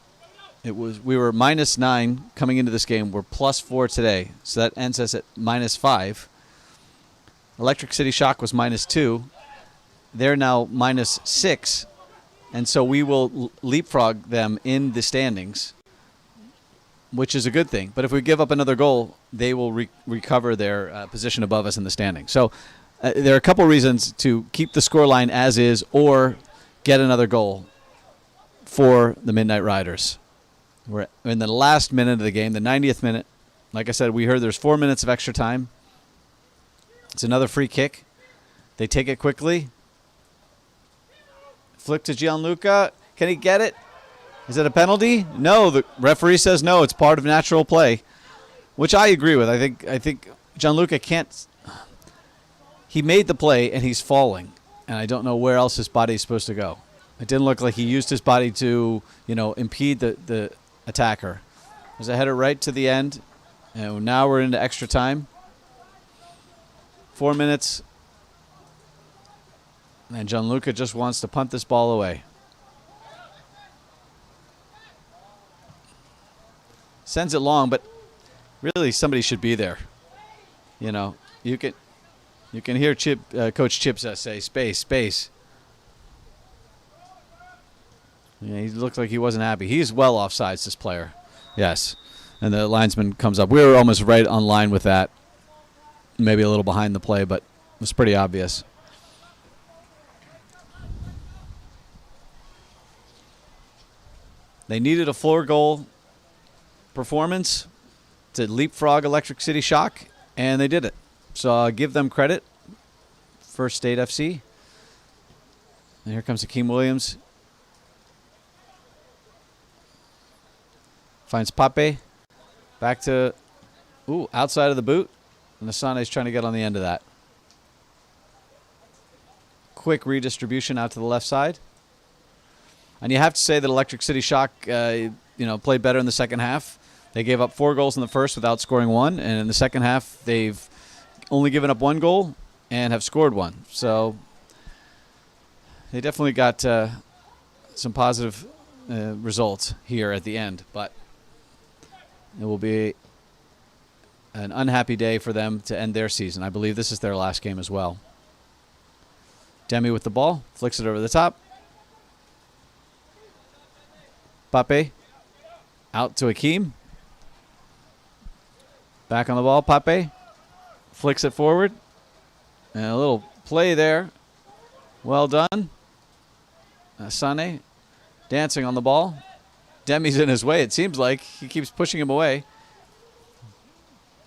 we were -9 coming into this game. We're +4 today, so that ends us at -5. Electric City Shock was -2. They're now -6, and so we will leapfrog them in the standings, which is a good thing. But if we give up another goal, they will recover their position above us in the standings. So there are a couple reasons to keep the scoreline as is or get another goal for the Midnight Riders. We're in the last minute of the game, the 90th minute. Like I said, we heard there's 4 minutes of extra time. It's another free kick. They take it quickly. Flick to Gianluca. Can he get it? Is it a penalty? No, the referee says no. It's part of natural play, which I agree with. I think Gianluca can't. He made the play and he's falling, and I don't know where else his body's supposed to go. It didn't look like he used his body to, impede the attacker. There's a header right to the end, and now we're into extra time. 4 minutes. And John Lucca just wants to punt this ball away. Sends it long, but really somebody should be there. You know, you can hear Coach Chip say, space, space. Yeah, he looked like he wasn't happy. He's well offsides, this player. Yes. And the linesman comes up. We were almost right on line with that. Maybe a little behind the play, but it was pretty obvious. They needed a floor goal performance to leapfrog Electric City Shock, and they did it. So I'll give them credit. First State FC. And here comes Hakeem Williams. Finds Pape. Back to, outside of the boot. And Asane's trying to get on the end of that. Quick redistribution out to the left side. And you have to say that Electric City Shock, played better in the second half. They gave up 4 goals in the first without scoring 1. And in the second half, they've only given up 1 goal and have scored 1. So they definitely got some positive results here at the end. But it will be an unhappy day for them to end their season. I believe this is their last game as well. Demi with the ball. Flicks it over the top. Pape. Out to Hakeem. Back on the ball. Pape. Flicks it forward. And a little play there. Well done. Asane dancing on the ball. Demi's in his way, it seems like. He keeps pushing him away.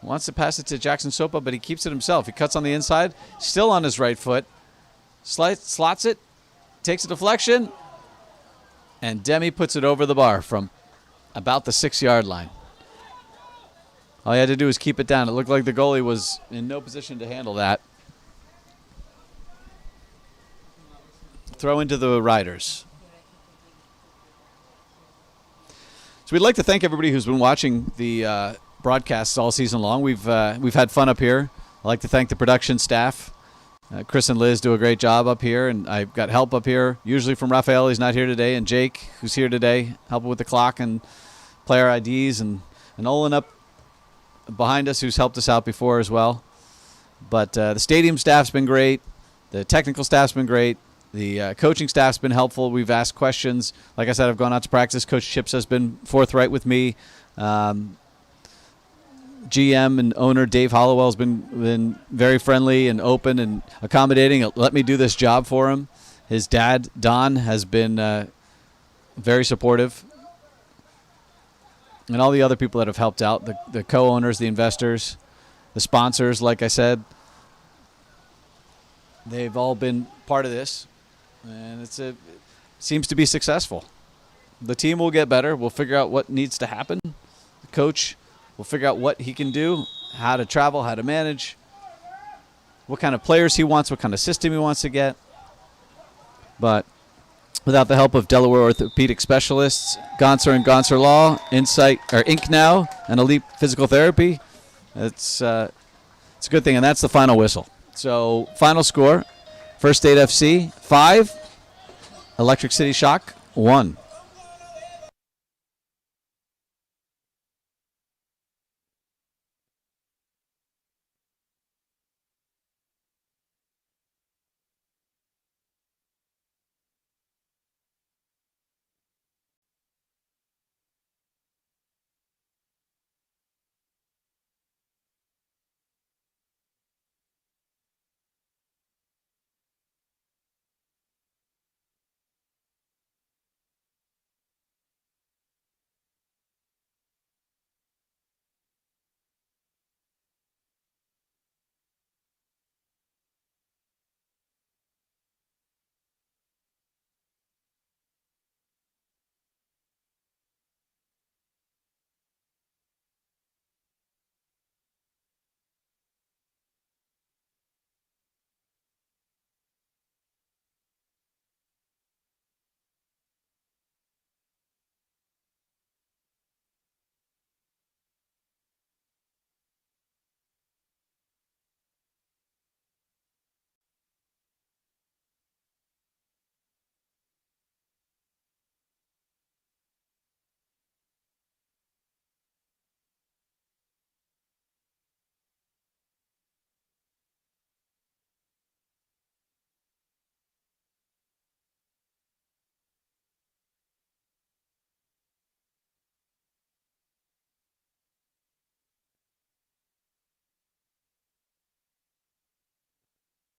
Wants to pass it to Jackson Sopa, but he keeps it himself. He cuts on the inside. Still on his right foot. Slots it. Takes a deflection. And Demi puts it over the bar from about the 6-yard line. All he had to do was keep it down. It looked like the goalie was in no position to handle that. Throw into the Riders. So we'd like to thank everybody who's been watching the broadcasts all season long. We've had fun up here. I'd like to thank the production staff. Chris and Liz do a great job up here, and I've got help up here, usually from Raphael. He's not here today, and Jake, who's here today, helping with the clock and player IDs, and Olin up behind us, who's helped us out before as well. But the stadium staff's been great. The technical staff's been great. The coaching staff's been helpful. We've asked questions. Like I said, I've gone out to practice. Coach Chips has been forthright with me. GM and owner Dave Hollowell has been very friendly and open and accommodating. Let me do this job for him. His dad, Don, has been very supportive. And all the other people that have helped out, the co-owners, the investors, the sponsors, like I said, they've all been part of this. And it seems to be successful. The team will get better. We'll figure out what needs to happen. The coach will figure out what he can do, how to travel, how to manage, what kind of players he wants, what kind of system he wants to get. But without the help of Delaware orthopedic specialists, Gonser and Gonser Law, Inc. Now, and Elite Physical Therapy, it's a good thing, and that's the final whistle. So final score, First State FC 5, Electric City Shock 1.